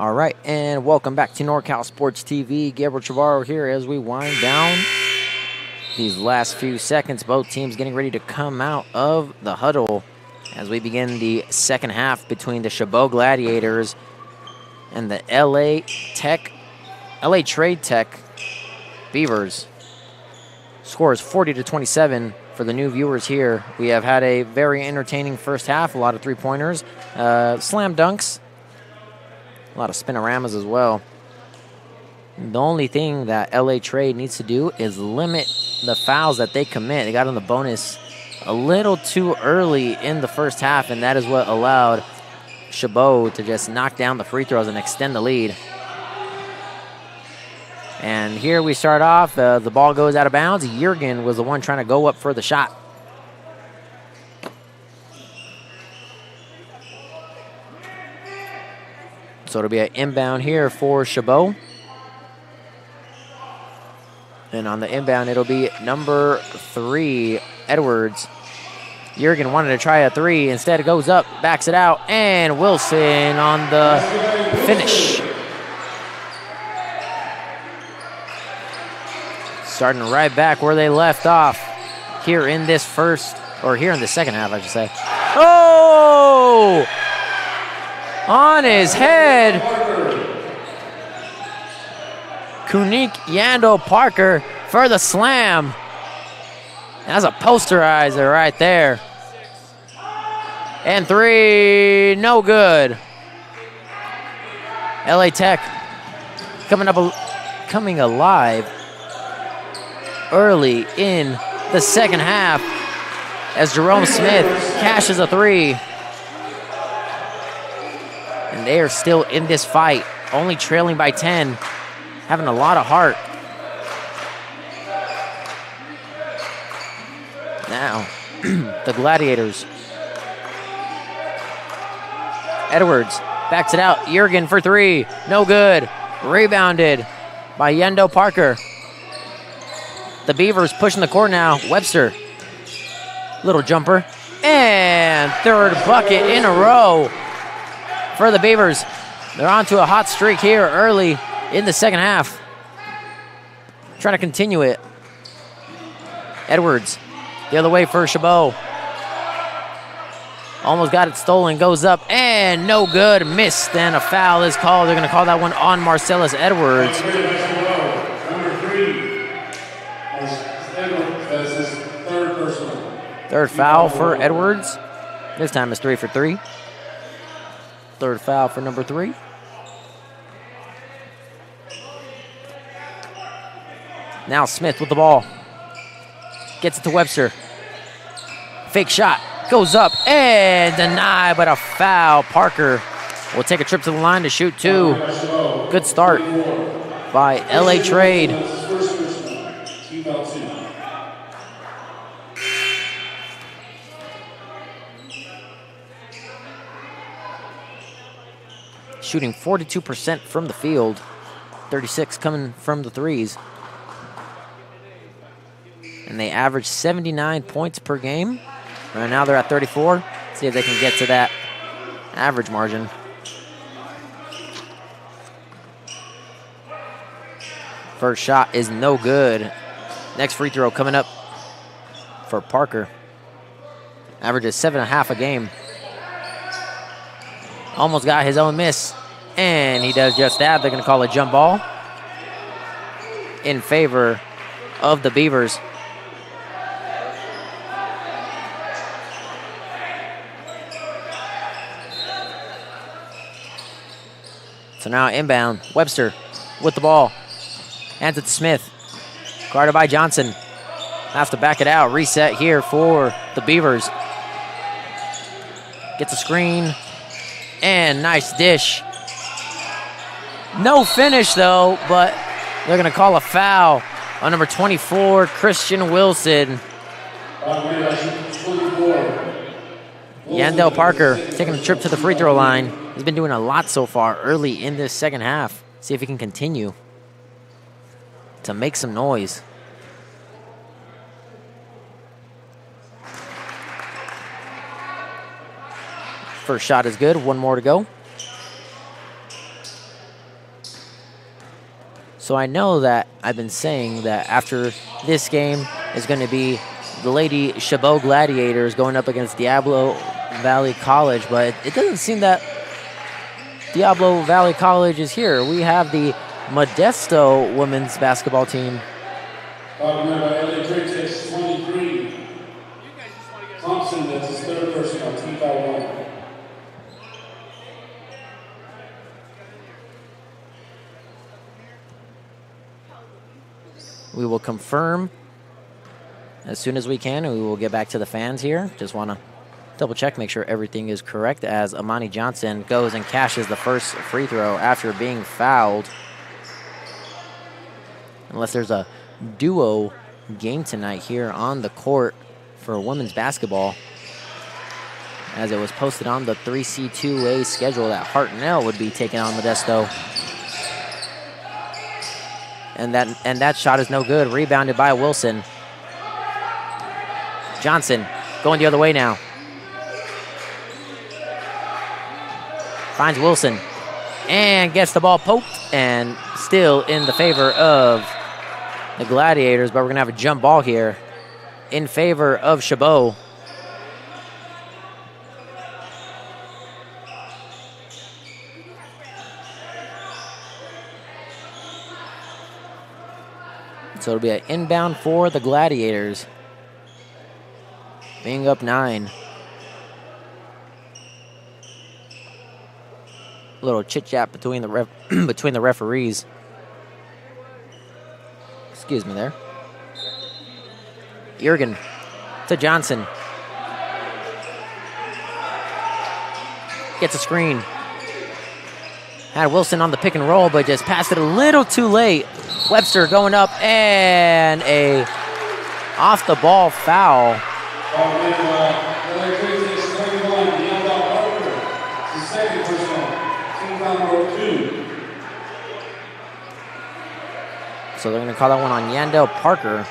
All right, and welcome back to NorCal Sports TV. Gabriel Chavaro here as we wind down these last few seconds. Both teams getting ready to come out of the huddle as we begin the second half between the Chabot Gladiators and the LA Trade Tech Beavers. Score is 40-27 for the new viewers here. We have had a very entertaining first half, a lot of three-pointers, slam dunks, a lot of spinoramas as well. The only thing that LA Trade needs to do is limit the fouls that they commit. They got on the bonus a little too early in the first half, and that is what allowed Chabot to just knock down the free throws and extend the lead. And here we start off. The ball goes out of bounds. Jurgen was the one trying to go up for the shot. So it'll be an inbound here for Chabot. And on the inbound, it'll be number 3, Edwards. Jurgen wanted to try a 3. Instead, it goes up, backs it out, and Wilson on the finish. Starting right back where they left off here in this here in the second half, I should say. Oh! On his head. Kunik Yando Parker for the slam. That's a posterizer right there. And 3, no good. LA Tech coming alive early in the second half as Jerome Smith cashes a 3. And they are still in this fight, only trailing by 10, having a lot of heart. Now, the Gladiators. Edwards backs it out. Jurgen for 3. No good. Rebounded by Yendo Parker. The Beavers pushing the court now. Webster. Little jumper. And third bucket in a row for the Beavers. They're on to a hot streak here early in the second half. Trying to continue it. Edwards. The other way for Chabot. Almost got it stolen. Goes up and no good. Missed. And a foul is called. They're going to call that one on Marcellus Edwards. Third foul for Edwards. This time it's 3 for 3. Third foul for number 3. Now Smith with the ball. Gets it to Webster. Fake shot. Goes up and denied, but a foul. Parker will take a trip to the line to shoot 2. Good start by LA Trade. Shooting 42% from the field. 36 coming from the threes. And they average 79 points per game. Right now they're at 34. See if they can get to that average margin. First shot is no good. Next free throw coming up for Parker. Averages 7.5 a game. Almost got his own miss. And he does just that. They're going to call a jump ball in favor of the Beavers. So now inbound. Webster with the ball. Hands it to Smith. Guarded by Johnson. Has to back it out. Reset here for the Beavers. Gets a screen. And nice dish. No finish, though, but they're going to call a foul on number 24, Christian Wilson. Yandel Parker taking a trip to the free throw line. He's been doing a lot so far early in this second half. See if he can continue to make some noise. First shot is good. One more to go. So I know that I've been saying that after this game is going to be the Lady Chabot Gladiators going up against Diablo Valley College, but it doesn't seem that Diablo Valley College is here. We have the Modesto women's basketball team. Thompson, that's his third person on team foul 1. We will confirm as soon as we can, and we will get back to the fans here. Just want to double check, make sure everything is correct as Amani Johnson goes and cashes the first free throw after being fouled. Unless there's a duo game tonight here on the court for women's basketball, as it was posted on the 3C2A schedule that Hartnell would be taking on Modesto. And that shot is no good. Rebounded by Wilson. Johnson going the other way now. Finds Wilson and gets the ball poked, and still in the favor of the Gladiators, but we're going to have a jump ball here in favor of Chabot. So it'll be an inbound for the Gladiators, being up 9. A little chit-chat between the referees. Excuse me there. Jurgen to Johnson. Gets a screen. Had Wilson on the pick and roll, but just passed it a little too late. Webster going up, and a off-the-ball foul. So they're going to call that one on Yandel Parker.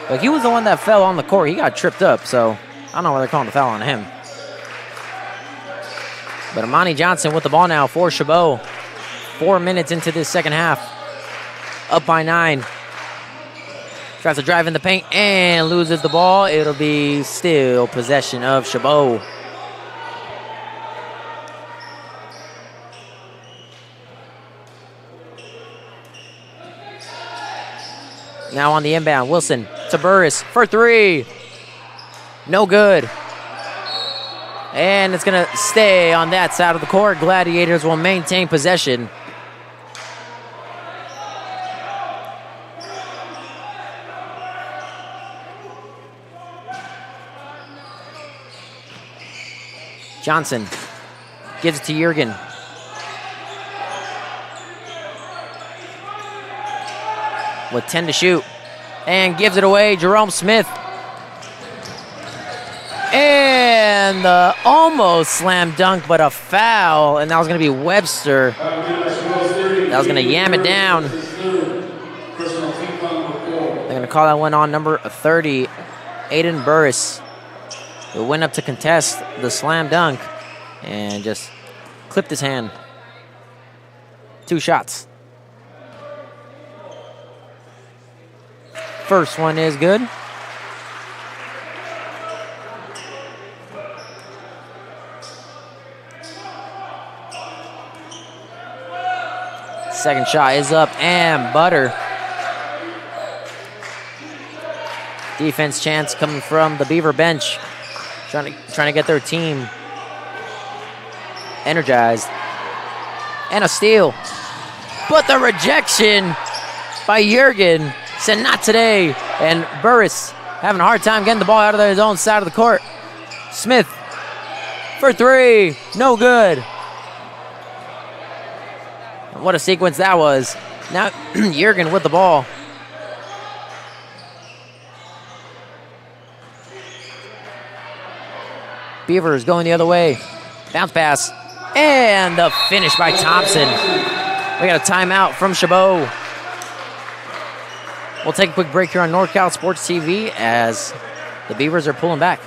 But he was the one that fell on the court. He got tripped up, so I don't know why they're calling the foul on him. But Amani Johnson with the ball now for Chabot. 4 minutes into this second half. Up by 9. Tries to drive in the paint and loses the ball. It'll be still possession of Chabot. Now on the inbound, Wilson to Burris for 3. No good. And it's going to stay on that side of the court. Gladiators will maintain possession. Johnson gives it to Jurgen. With 10 to shoot. And gives it away, Jerome Smith. And almost slam dunk, but a foul. And that was going to be Webster. That was going to yam it down. They're going to call that one on number 30, Aiden Burris. Who went up to contest the slam dunk and just clipped his hand. 2 shots. First one is good. Second shot is up and butter. Defense chance coming from the Beaver bench. Trying to get their team energized. And a steal. But the rejection by Jurgen said not today. And Burris having a hard time getting the ball out of his own side of the court. Smith for 3. No good. What a sequence that was. Now Jurgen with the ball. Beavers going the other way. Bounce pass. And the finish by Thompson. We got a timeout from Chabot. We'll take a quick break here on NorCal Sports TV as the Beavers are pulling back.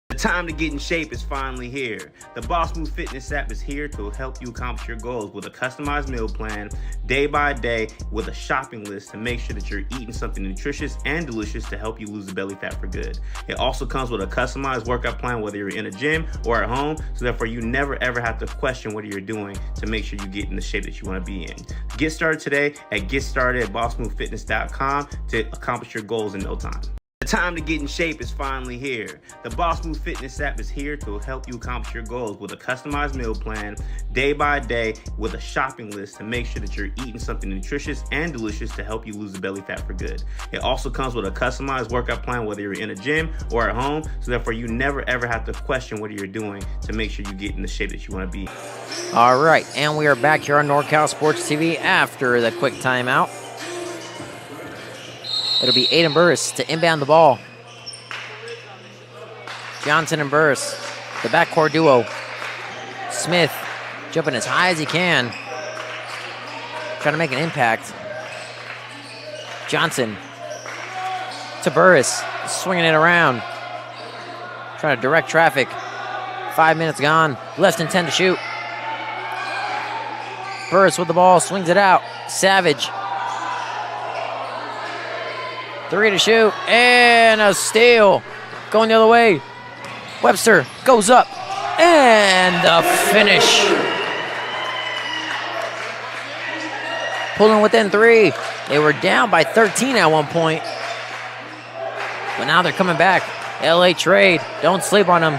The The time to get in shape is finally here. The Boss Move Fitness app is here to help you accomplish your goals with a customized meal plan, day by day, with a shopping list to make sure that you're eating something nutritious and delicious to help you lose the belly fat for good. It also comes with a customized workout plan, whether you're in a gym or at home, so therefore you never ever have to question what you're doing to make sure you get in the shape that you want to be in. Get started today at GetStartedAtBossMoveFitness.com to accomplish your goals in no time. The time to get in shape is finally here. The Boss Move Fitness app is here to help you accomplish your goals with a customized meal plan, day by day, with a shopping list to make sure that you're eating something nutritious and delicious to help you lose the belly fat for good. It also comes with a customized workout plan, whether you're in a gym or at home, so therefore you never ever have to question what you're doing to make sure you get in the shape that you want to be. All right, and we are back here on NorCal Sports TV after the quick timeout. It'll be Aiden Burris to inbound the ball. Johnson and Burris, the backcourt duo. Smith jumping as high as he can, trying to make an impact. Johnson to Burris, swinging it around, trying to direct traffic. 5 minutes gone, less than 10 to shoot. Burris with the ball, swings it out. Savage. 3 to shoot, and a steal. Going the other way. Webster goes up, and the finish. Pulling within 3. They were down by 13 at one point, but now they're coming back. LA trade, don't sleep on them.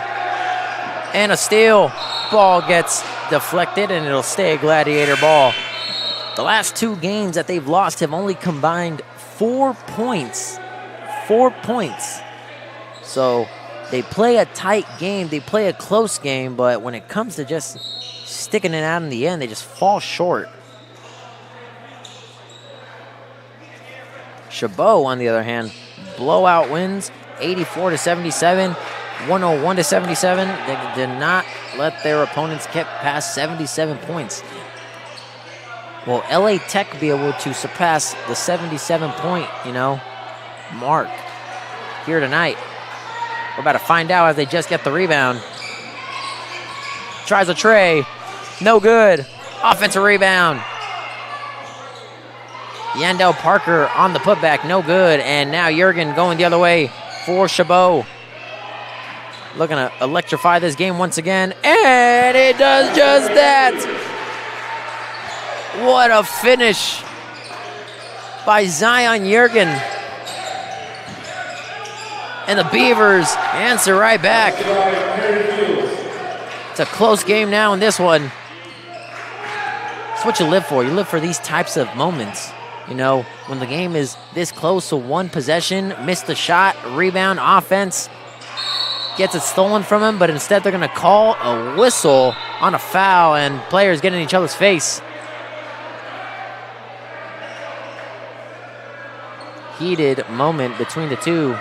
And a steal. Ball gets deflected, and it'll stay a Gladiator ball. The last 2 games that they've lost have only combined 4 points. 4 points. So they play a tight game. They play a close game. But when it comes to just sticking it out in the end, they just fall short. Chabot, on the other hand, blowout wins, 84-77, 101-77. They did not let their opponents get past 77 points. Will LA Tech be able to surpass the 77-point, mark here tonight? We're about to find out as they just get the rebound. Tries a tray. No good. Offensive rebound. Yandel Parker on the putback. No good. And now Jurgen going the other way for Chabot. Looking to electrify this game once again. And it does just that. What a finish by Zion Jurgen. And the Beavers answer right back. It's a close game now in this one. It's what you live for. You live for these types of moments. When the game is this close to one possession, miss the shot, rebound, offense, gets it stolen from him, but instead they're going to call a whistle on a foul and players get in each other's face. Heated moment between the two. So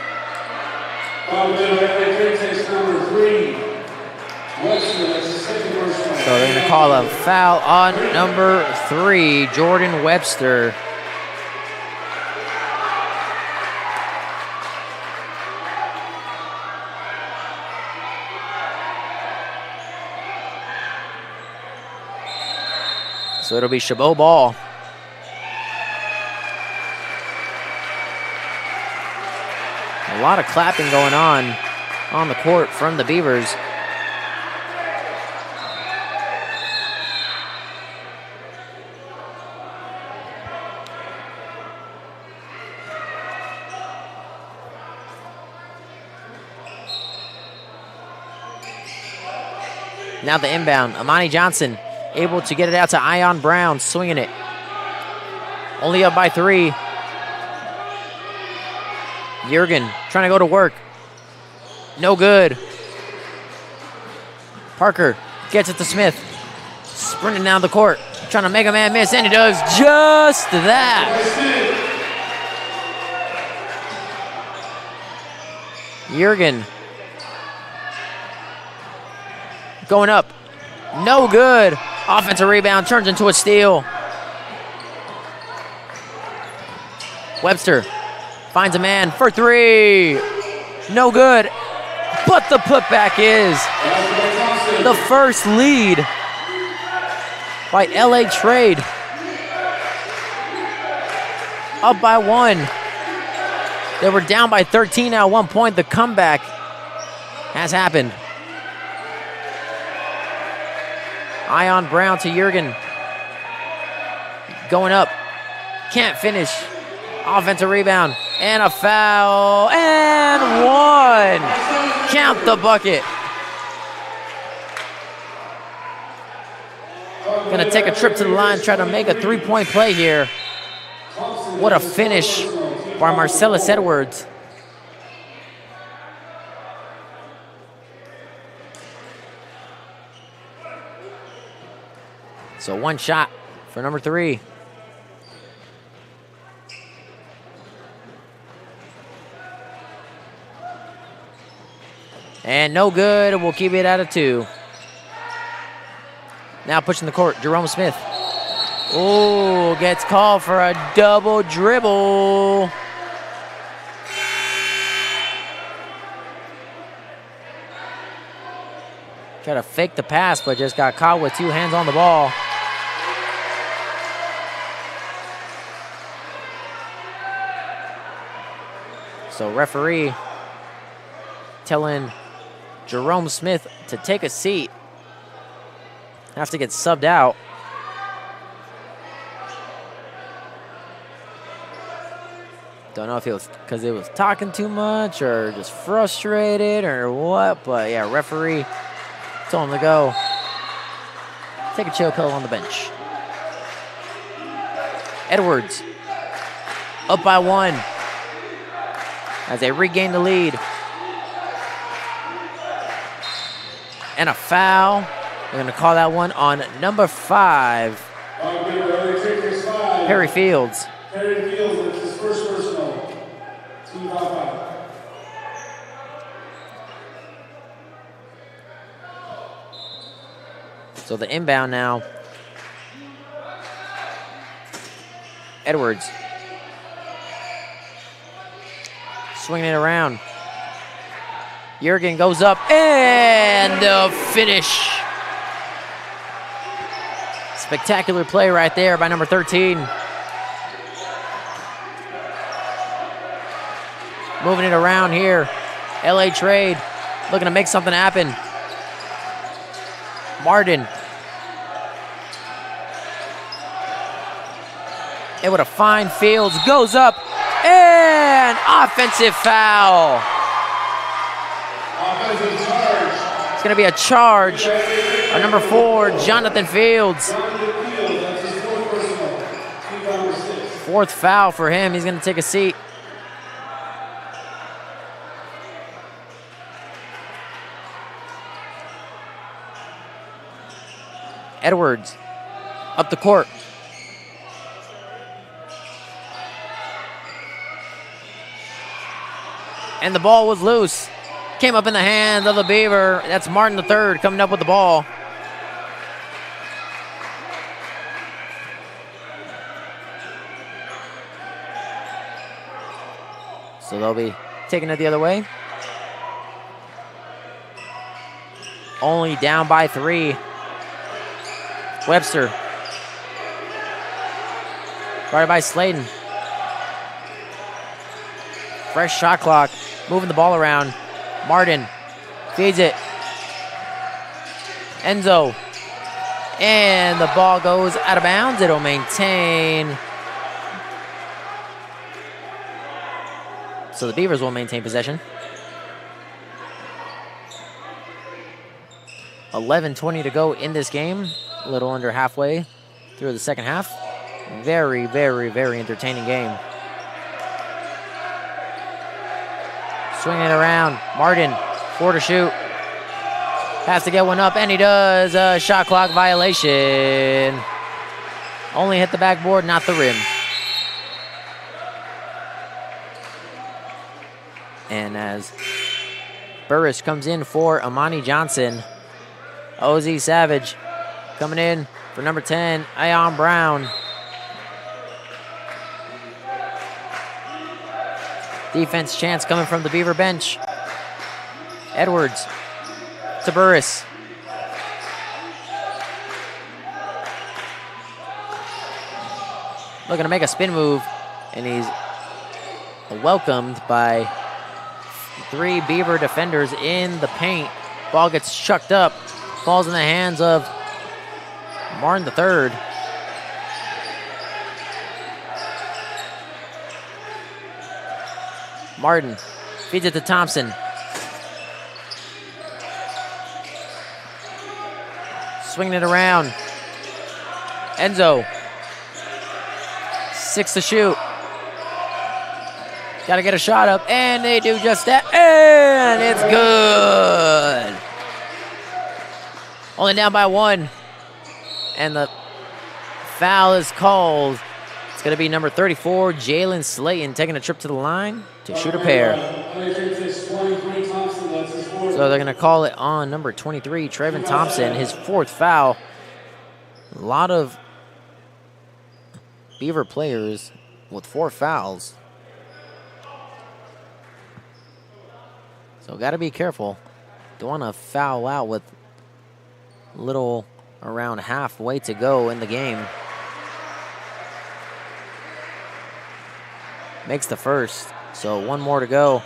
they're going to call a foul on number 3, Jordan Webster. So it'll be Chabot ball. A lot of clapping going on the court from the Beavers. Now the inbound. Amani Johnson able to get it out to Ion Brown, swinging it. Only up by 3. Jurgen trying to go to work. No good. Parker gets it to Smith. Sprinting down the court. Trying to make a man miss, and he does just that. Jurgen going up. No good. Offensive rebound turns into a steal. Webster finds a man for 3. No good. But but the putback is the first lead by LA Trade. Up by 1. They were down by 13 at one point. The comeback has happened. Ion Brown to Jurgen. Going up. Can't finish. Offensive rebound. And a foul. And 1. Count the bucket. Gonna take a trip to the line, try to make a three-point play here. What a finish by Marcellus Edwards. So 1 shot for number 3. And no good. We'll keep it at a 2. Now pushing the court, Jerome Smith. Oh, gets called for a double dribble. Tried to fake the pass, but just got caught with 2 hands on the ball. So referee telling Jerome Smith to take a seat. Have to get subbed out. Don't know if it was because it was talking too much or just frustrated or what, but yeah, referee told him to go take a chill pill on the bench. Edwards up by 1 as they regain the lead. And a foul. They're going to call that one on number 5, Perry Fields. Perry Fields, that's his first personal. 2 foul. So the inbound now. Edwards. Swinging it around. Jurgen goes up and the finish. Spectacular play right there by number 13. Moving it around here. LA Trade looking to make something happen. Martin. Able to find Fields. Goes up. And offensive foul. Offensive charge. It's going to be a charge on number 4, Jonathan Fields. That's his 4th personal. 2 foul 6. 4th foul for him. He's going to take a seat. Edwards up the court. And the ball was loose. Came up in the hands of the Beaver. That's Martin III coming up with the ball. So they'll be taking it the other way. Only down by 3. Webster. Guarded by Slayton. Fresh shot clock. Moving the ball around. Martin feeds it. Enzo. And the ball goes out of bounds. It'll maintain. So the Beavers will maintain possession. 11:20 to go in this game. A little under halfway through the second half. Very, very, very entertaining game. Swinging it around. Martin, 4 to shoot. Has to get one up, and he does. A shot clock violation. Only hit the backboard, not the rim. And as Burris comes in for Amani Johnson, OZ Savage coming in for number 10, Ion Brown. Defense chance coming from the Beaver bench. Edwards to Burris. Looking to make a spin move, and he's welcomed by 3 Beaver defenders in the paint. Ball gets chucked up, falls in the hands of Martin III. Martin feeds it to Thompson. Swinging it around. Enzo. 6 to shoot. Got to get a shot up, and they do just that, and it's good. Only down by 1, and the foul is called. It's going to be number 34, Jalen Slayton, taking a trip to the line to shoot a pair. So they're going to call it on number 23, Trevin Thompson, his 4th foul. A lot of Beaver players with 4 fouls. So got to be careful. Don't want to foul out with little around halfway to go in the game. Makes the first. So 1 more to go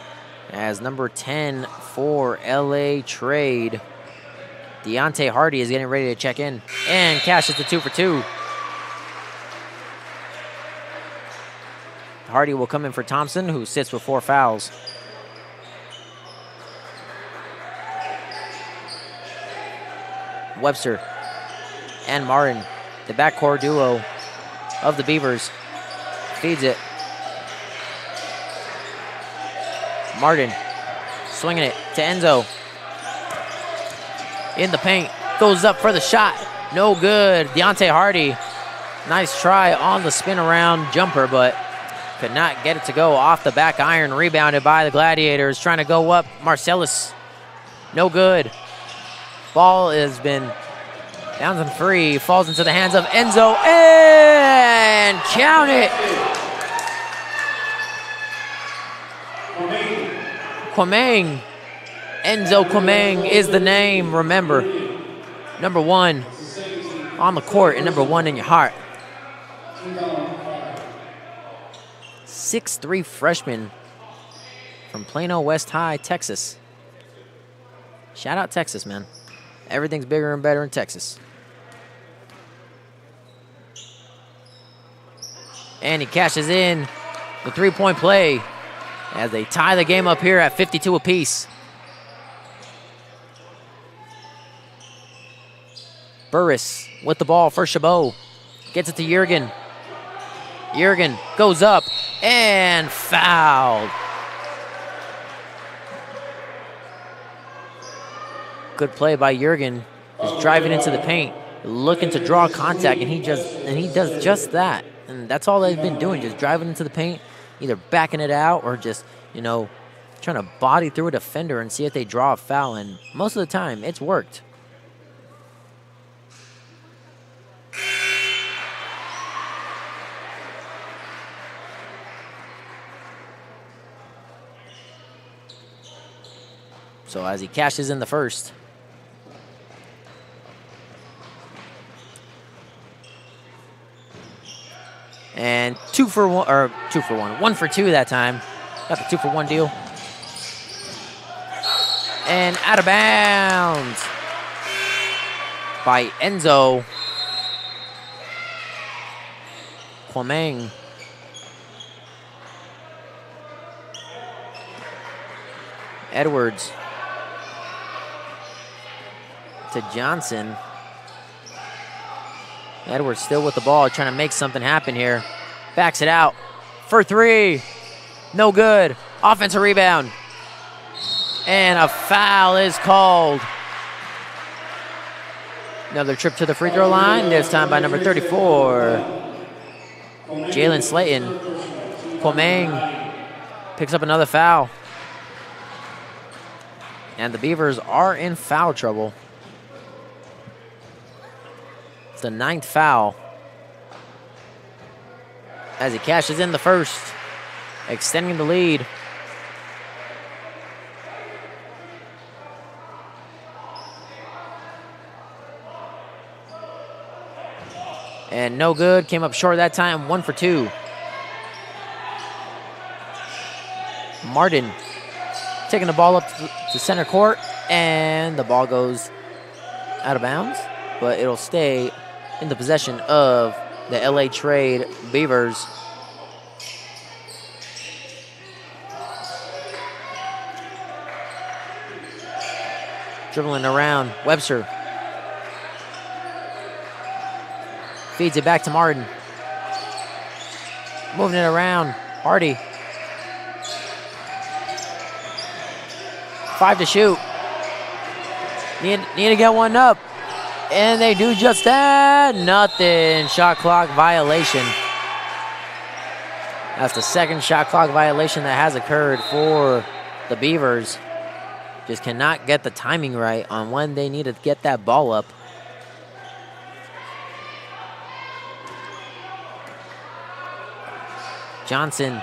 as number 10 for LA Trade. Deontay Hardy is getting ready to check in and cashes the 2 for 2. Hardy will come in for Thompson, who sits with 4 fouls. Webster and Martin, the backcourt duo of the Beavers, feeds it. Martin swinging it to Enzo. In the paint, goes up for the shot. No good. Deontay Hardy, nice try on the spin around jumper, but could not get it to go off the back iron. Rebounded by the Gladiators. Trying to go up. Marcellus, no good. Ball has been bouncing free. Falls into the hands of Enzo. And count it. Kwameng. Enzo Kwameng is the name. Remember, number 1 on the court and number 1 in your heart. 6'3" freshman from Plano West High, Texas. Shout out Texas, man. Everything's bigger and better in Texas. And he cashes in the 3-point play as they tie the game up here at 52 apiece. Burris with the ball for Chabot. Gets it to Jurgen. Jurgen goes up and fouled. Good play by Jurgen. Just driving into the paint, looking to draw contact, and he does just that. And that's all they've been doing, just driving into the paint, either backing it out or just, trying to body through a defender and see if they draw a foul. And most of the time, it's worked. So as he cashes in the first. And 1 for 2 that time. Got the 2 for 1 deal. And out of bounds by Enzo Kwameng. Edwards to Johnson. Edwards still with the ball, trying to make something happen here. Backs it out for 3. No good. Offensive rebound. And a foul is called. Another trip to the free throw line, this time by number 34. Jalen Slayton. Kwameng picks up another foul. And the Beavers are in foul trouble. It's the 9th foul. As he cashes in the first, extending the lead. And no good. Came up short that time. 1 for 2. Martin taking the ball up to center court. And the ball goes out of bounds. But it'll stay in the possession of the LA Trade Beavers. Dribbling around. Webster. Feeds it back to Martin. Moving it around. Hardy. 5 to shoot. Need to get one up. And they do just that. Nothing. Shot clock violation. That's the second shot clock violation that has occurred for the Beavers. Just cannot get the timing right on when they need to get that ball up. Johnson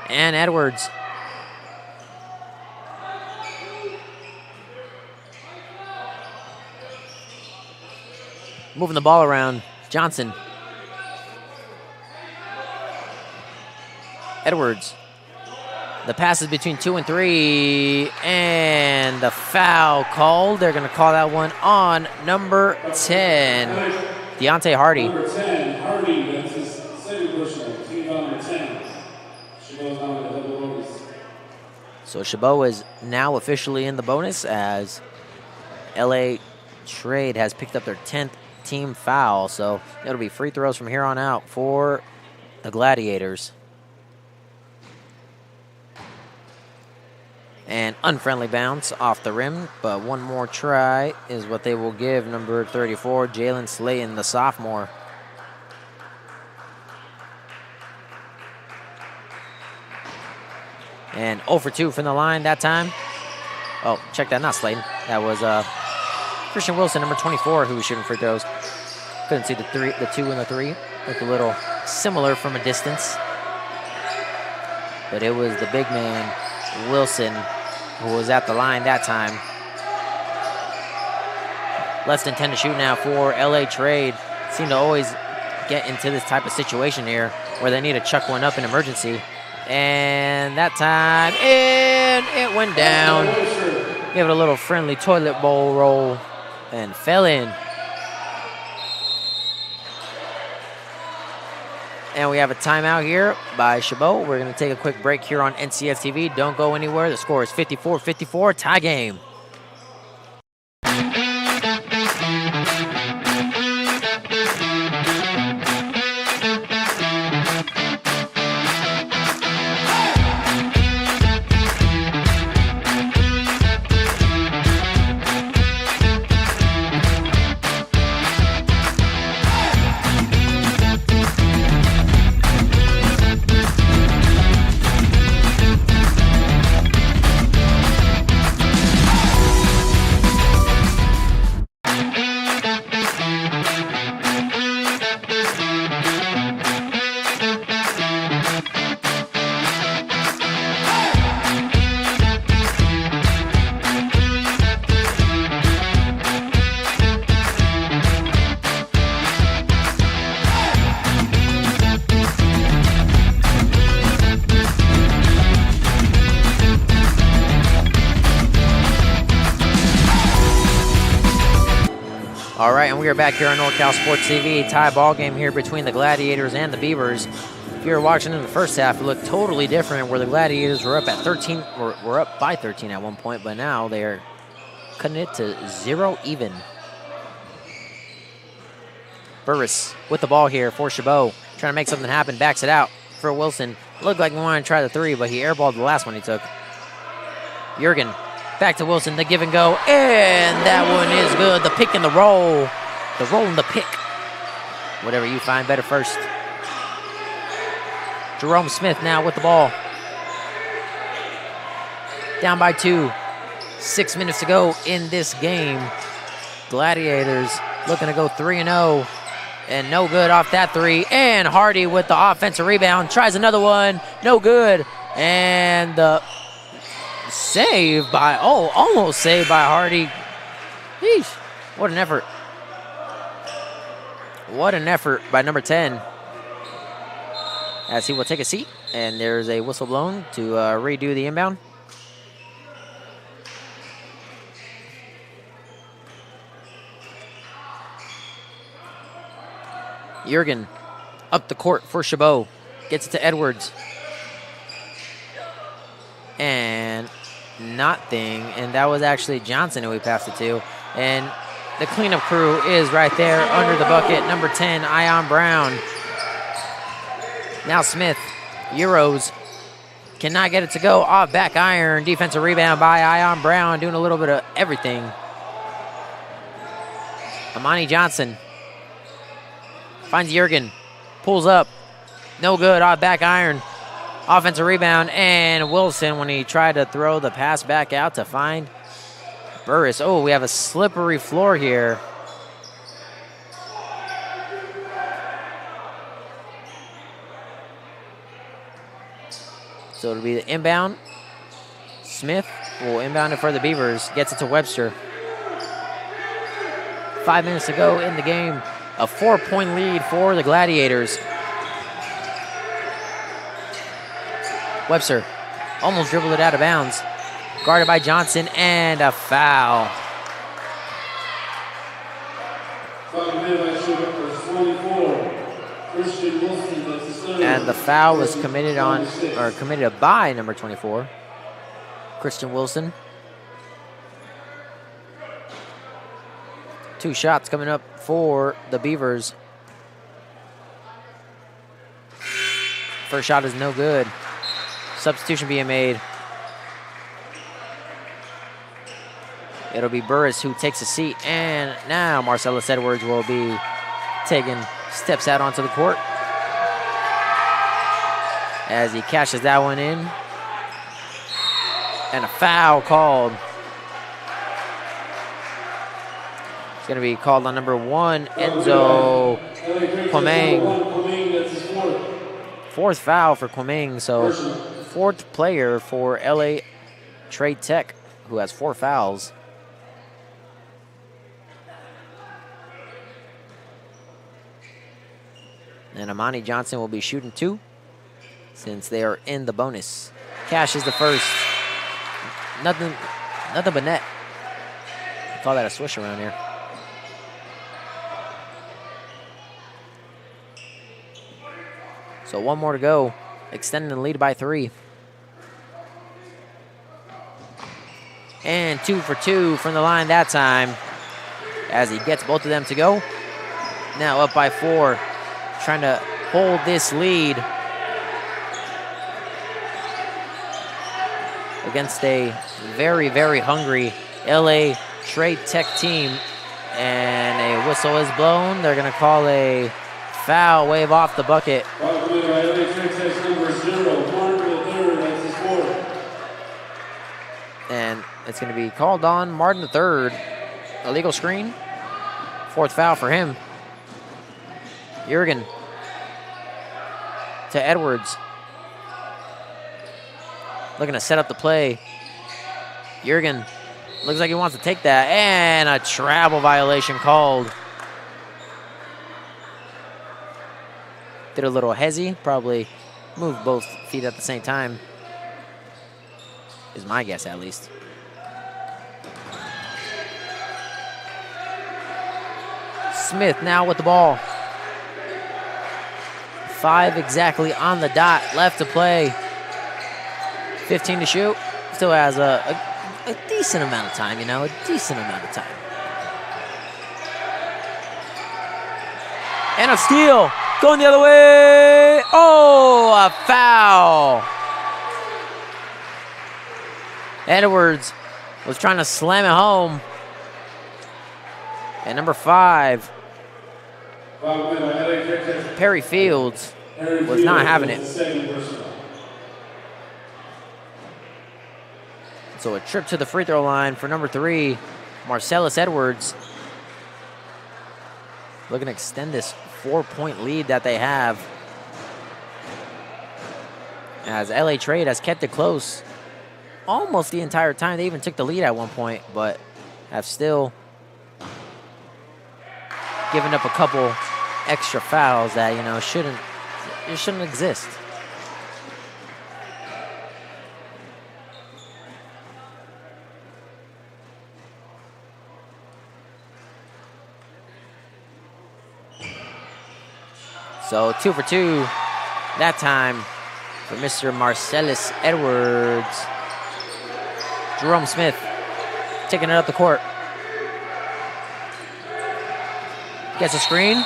and Edwards. Moving the ball around. Johnson. Edwards. The pass is between 2 and 3. And the foul called. They're going to call that one on number 10. Deontay Hardy. Number 10, Hardy, that's his second personal, team number 10. Chabot's on the double bonus. So Chabot is now officially in the bonus as LA Trade has picked up their 10th team foul. So it'll be free throws from here on out for the Gladiators. And unfriendly bounce off the rim, but one more try is what they will give number 34, Jalen Slayton, the sophomore. And 0 for 2 from the line that time. Oh, check that, not Slayton. That was Christian Wilson, number 24, who was shooting free throws. Couldn't see the 2 and the 3. Looked a little similar from a distance. But it was the big man, Wilson, who was at the line that time. Less than 10 to shoot now for LA Trade. Seem to always get into this type of situation here where they need to chuck one up in emergency. And that time, and it went down. Give it a little friendly toilet bowl roll and fell in. And we have a timeout here by Chabot. We're going to take a quick break here on NCS TV. Don't go anywhere. The score is 54-54, tie game. All right, and we are back here on NorCal Sports TV. Tie ball game here between the Gladiators and the Beavers. If you were watching in the first half, it looked totally different where the Gladiators were up at 13, or were up by 13 at one point, but now they're cutting it to 0 even. Burris with the ball here for Chabot. Trying to make something happen, backs it out for Wilson. Looked like he wanted to try the 3, but he airballed the last one he took. Jurgen. Back to Wilson, the give and go, and that one is good. The pick and the roll and the pick. Whatever you find better first. Jerome Smith now with the ball. Down by 2. 6 minutes to go in this game. Gladiators looking to go 3-0. And no good off that 3. And Hardy with the offensive rebound. Tries another one. No good. And the save by, almost saved by Hardy. Yeesh, what an effort. What an effort by number 10. As he will take a seat, and there's a whistle blown to redo the inbound. Jurgen up the court for Chabot. Gets it to Edwards. And nothing. And that was actually Johnson who he passed it to. And the cleanup crew is right there under the bucket. Number 10, Ion Brown. Now Smith, Euros, cannot get it to go. Off back iron, defensive rebound by Ion Brown, doing a little bit of everything. Amani Johnson finds Jurgen, pulls up, no good, off back iron. Offensive rebound, and Wilson when he tried to throw the pass back out to find Burris. Oh, we have a slippery floor here. So it'll be the inbound. Smith will inbound it for the Beavers. Gets it to Webster. 5 minutes to go in the game. A 4-point lead for the Gladiators. Webster almost dribbled it out of bounds. Guarded by Johnson, and a foul. And the foul was committed by number 24, Christian Wilson. 2 shots coming up for the Beavers. First shot is no good. Substitution being made. It'll be Burris who takes a seat, and now Marcellus Edwards will be taking steps out onto the court as he cashes that one in. And a foul called. It's going to be called on number 1, Enzo Kwameng. 4th foul for Kwameng, so 4th player for LA Trade Tech, who has 4 fouls. And Amani Johnson will be shooting 2 since they are in the bonus. Cash is the first. Nothing but net. I call that a swish around here. So 1 more to go, extending the lead by 3. And 2 for 2 from the line that time as he gets both of them to go. Now up by 4, trying to hold this lead against a very, very hungry LA Trade Tech team. And a whistle is blown. They're going to call a foul, wave off the bucket. And it's going to be called on Martin III. Illegal screen. 4th foul for him. Jurgen to Edwards. Looking to set up the play. Jurgen looks like he wants to take that. And a travel violation called. Did a little hezzy. Probably moved both feet at the same time. Is my guess, at least. Smith now with the ball. 5 exactly on the dot. Left to play. 15 to shoot. Still has a decent amount of time, a decent amount of time. And a steal. Going the other way. Oh, a foul. Edwards was trying to slam it home. And number 5, Perry Fields, was not having it. So a trip to the free throw line for number 3, Marcellus Edwards. Looking to extend this 4-point lead that they have. As LA Trade has kept it close almost the entire time. They even took the lead at one point, but have still given up a couple extra fouls that, you know, shouldn't exist. So 2 for 2 that time for Mr. Marcellus Edwards. Jerome Smith taking it up the court. Gets a screen.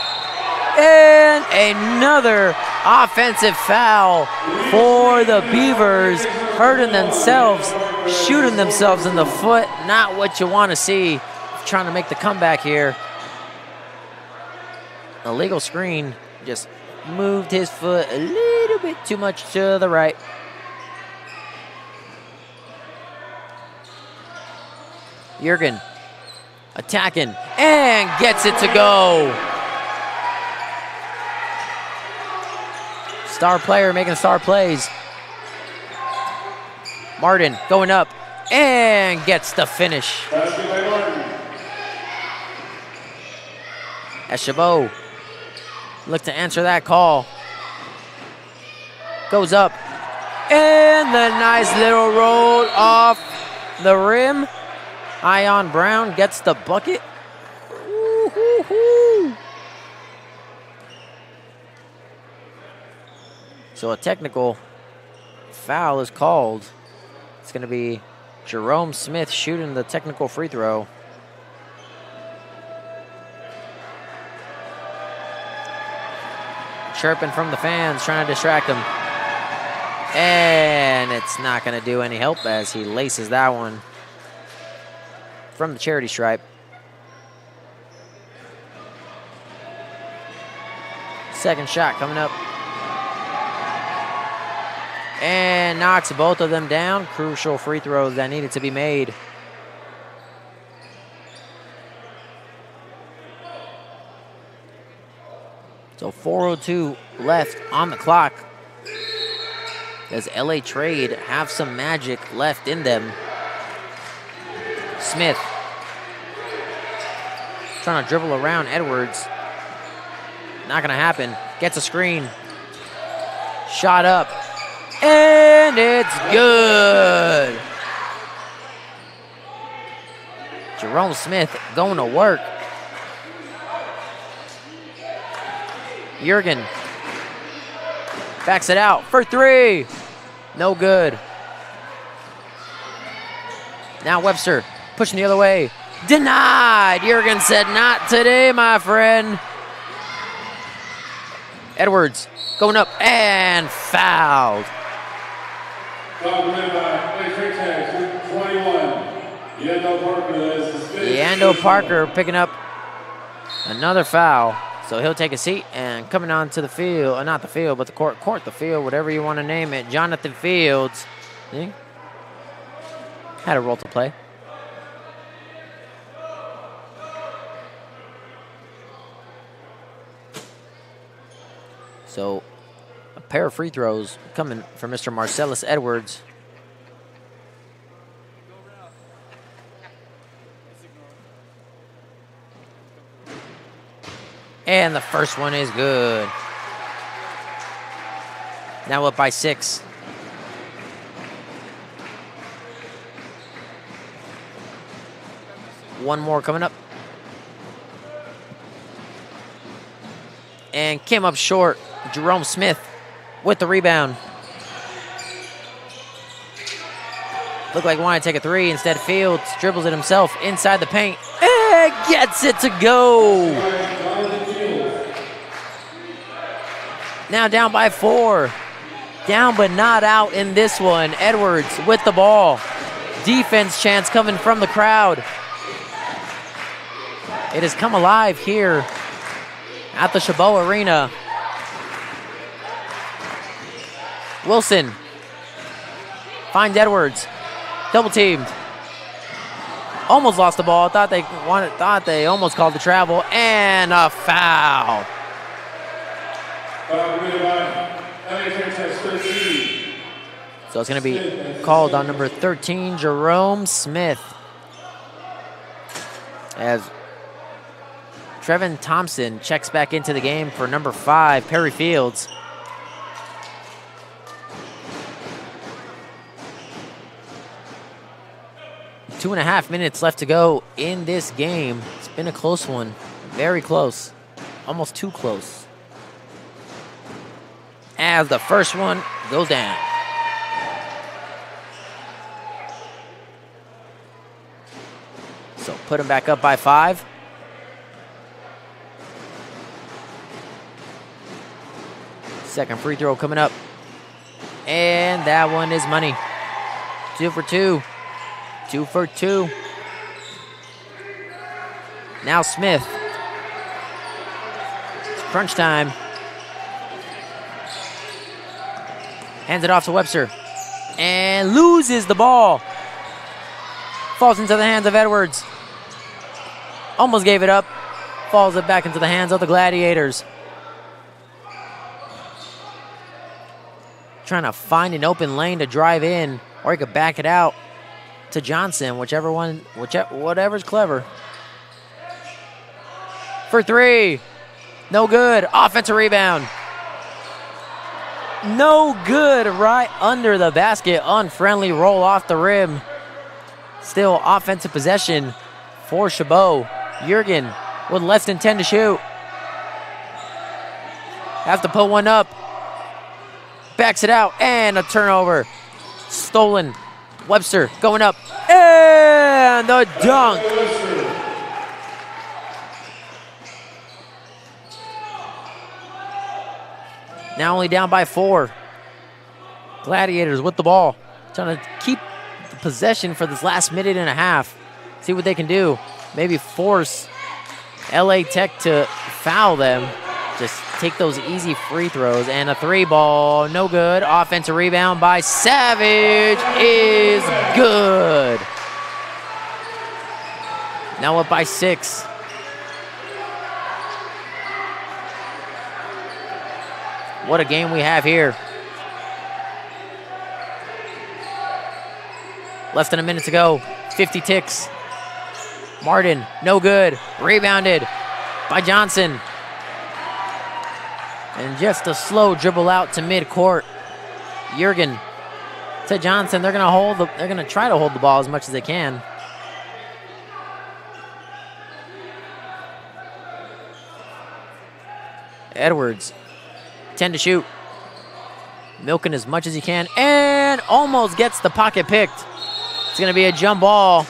And another offensive foul for the Beavers. Hurting themselves, shooting themselves in the foot. Not what you want to see. Trying to make the comeback here. Illegal screen. Just moved his foot a little bit too much to the right. Jurgen attacking and gets it to go. Star player making star plays. Martin going up and gets the finish. As Chabot look to answer that call. Goes up. And the nice little roll off the rim. Ion Brown gets the bucket. Ooh-hoo-hoo. So a technical foul is called. It's going to be Jerome Smith shooting the technical free throw. Chirping from the fans, trying to distract him. And it's not going to do any help as he laces that one from the charity stripe. Second shot coming up. And knocks both of them down. Crucial free throws that needed to be made. So 4:02 left on the clock. Does LA Trade have some magic left in them? Smith trying to dribble around Edwards. Not going to happen. Gets a screen. Shot up. And it's good. Jerome Smith going to work. Jurgen backs it out for three. No good. Now Webster pushing the other way. Denied. Jurgen said, not today, my friend. Edwards going up and fouled. Yando Parker picking up another foul. So he'll take a seat, and coming on to the field, not the field, but the court, the field, whatever you want to name it, Jonathan Fields. See? Had a role to play. So a pair of free throws coming from Mr. Marcellus Edwards. And the first one is good. Now up by 6. One more coming up. And came up short. Jerome Smith with the rebound. Looked like he wanted to take a three. Instead, Fields dribbles it himself inside the paint. And gets it to go. Now down by 4. Down but not out in this one. Edwards with the ball. Defense chance coming from the crowd. It has come alive here at the Chabot Arena. Wilson finds Edwards. Double teamed. Almost lost the ball. Thought they almost called the travel. And a foul. So it's going to be called on number 13, Jerome Smith. As Trevin Thompson checks back into the game for number 5, Perry Fields. Two and a half minutes left to go in this game. It's been a close one. Very close. Almost too close. As the first one goes down. So put him back up by 5. Second free throw coming up. And that one is money. 2 for 2. 2 for 2. Now Smith. It's crunch time. Hands it off to Webster. And loses the ball. Falls into the hands of Edwards. Almost gave it up. Falls it back into the hands of the Gladiators. Trying to find an open lane to drive in, or he could back it out to Johnson, whatever's clever. For 3. No good. Offensive rebound. No good. Right under the basket. Unfriendly roll off the rim. Still offensive possession for Chabot. Jurgen with less than 10 to shoot. Have to put one up. Backs it out, and a turnover. Stolen. Webster going up, and the dunk. Now only down by 4. Gladiators with the ball. Trying to keep the possession for this last minute and a half. See what they can do. Maybe force LA Tech to foul them. Just take those easy free throws. And a 3 ball, no good. Offensive rebound by Savage is good. Now up by 6. What a game we have here. Less than a minute to go. 50 ticks. Martin, no good. Rebounded by Johnson. And just a slow dribble out to midcourt. Jurgen to Johnson. They're gonna try to hold the ball as much as they can. Edwards, 10 to shoot. Milking as much as he can, and almost gets the pocket picked. It's gonna be a jump ball.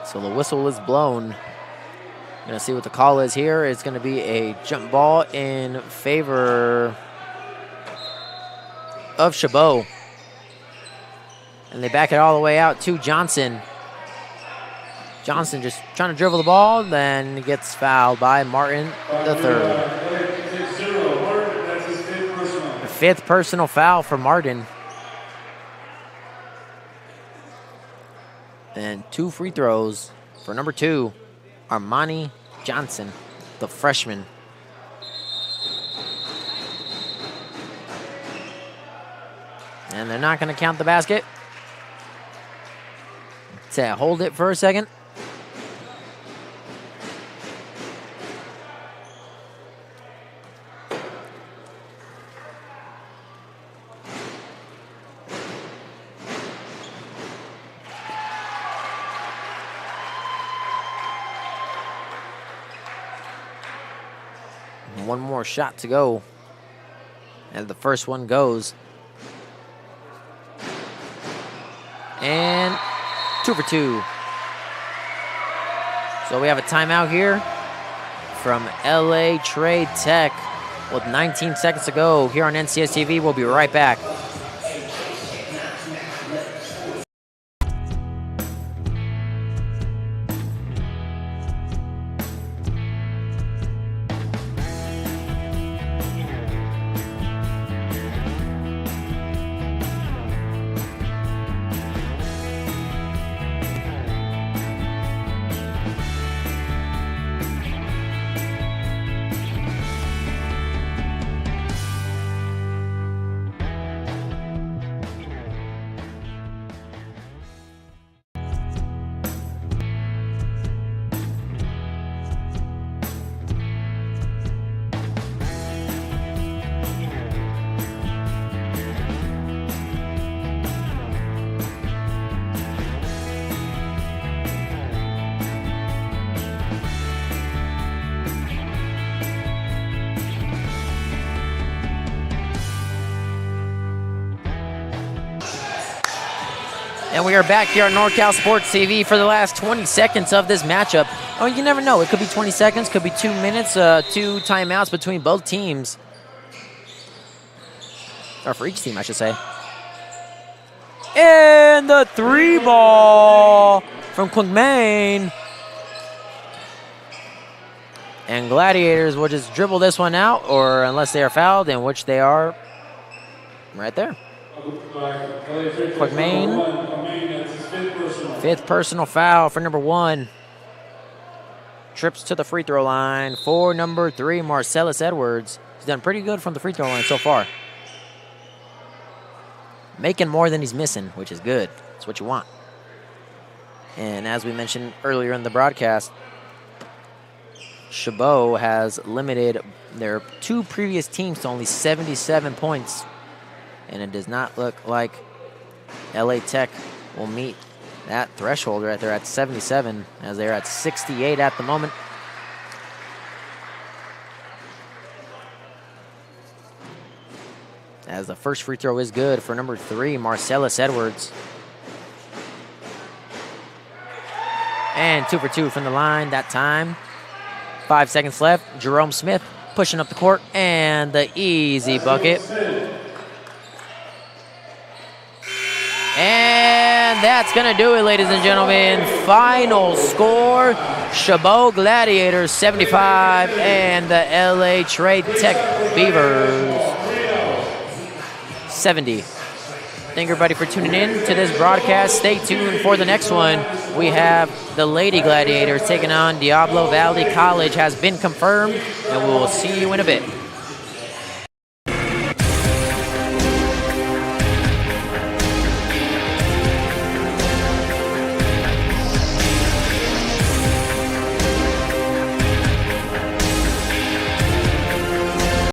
So the whistle is blown. Gonna see what the call is here. It's gonna be a jump ball in favor of Chabot. And they back it all the way out to Johnson. Johnson just trying to dribble the ball, then gets fouled by Martin the third. The 5th personal foul for Martin. And 2 free throws for number 2, Armani Johnson, the freshman. And they're not going to count the basket. Say, hold it for a second. One more shot to go. And the first one goes. And 2 for 2. So we have a timeout here from LA Trade Tech with 19 seconds to go here on NCS TV. We'll be right back. And we are back here on NorCal Sports TV for the last 20 seconds of this matchup. Oh, you never know. It could be 20 seconds, could be 2 minutes, 2 timeouts between both teams. Or for each team, I should say. And the 3 ball from Quingmain. And Gladiators will just dribble this one out, or unless they are fouled, in which they are right there. Quingmain. 5th personal foul for number 1. Trips to the free throw line for number 3, Marcellus Edwards. He's done pretty good from the free throw line so far. Making more than he's missing, which is good. That's what you want. And as we mentioned earlier in the broadcast, Chabot has limited their 2 previous teams to only 77 points. And it does not look like LA Tech will meet that threshold right there at 77, as they're at 68 at the moment. As the first free throw is good for number 3, Marcellus Edwards. And 2 for 2 from the line that time. 5 seconds left. Jerome Smith pushing up the court, and the easy bucket. And that's going to do it, ladies and gentlemen. Final score, Chabot Gladiators 75 and the LA Trade Tech Beavers 70. Thank everybody for tuning in to this broadcast. Stay tuned for the next one. We have the Lady Gladiators taking on Diablo Valley College has been confirmed, and we will see you in a bit.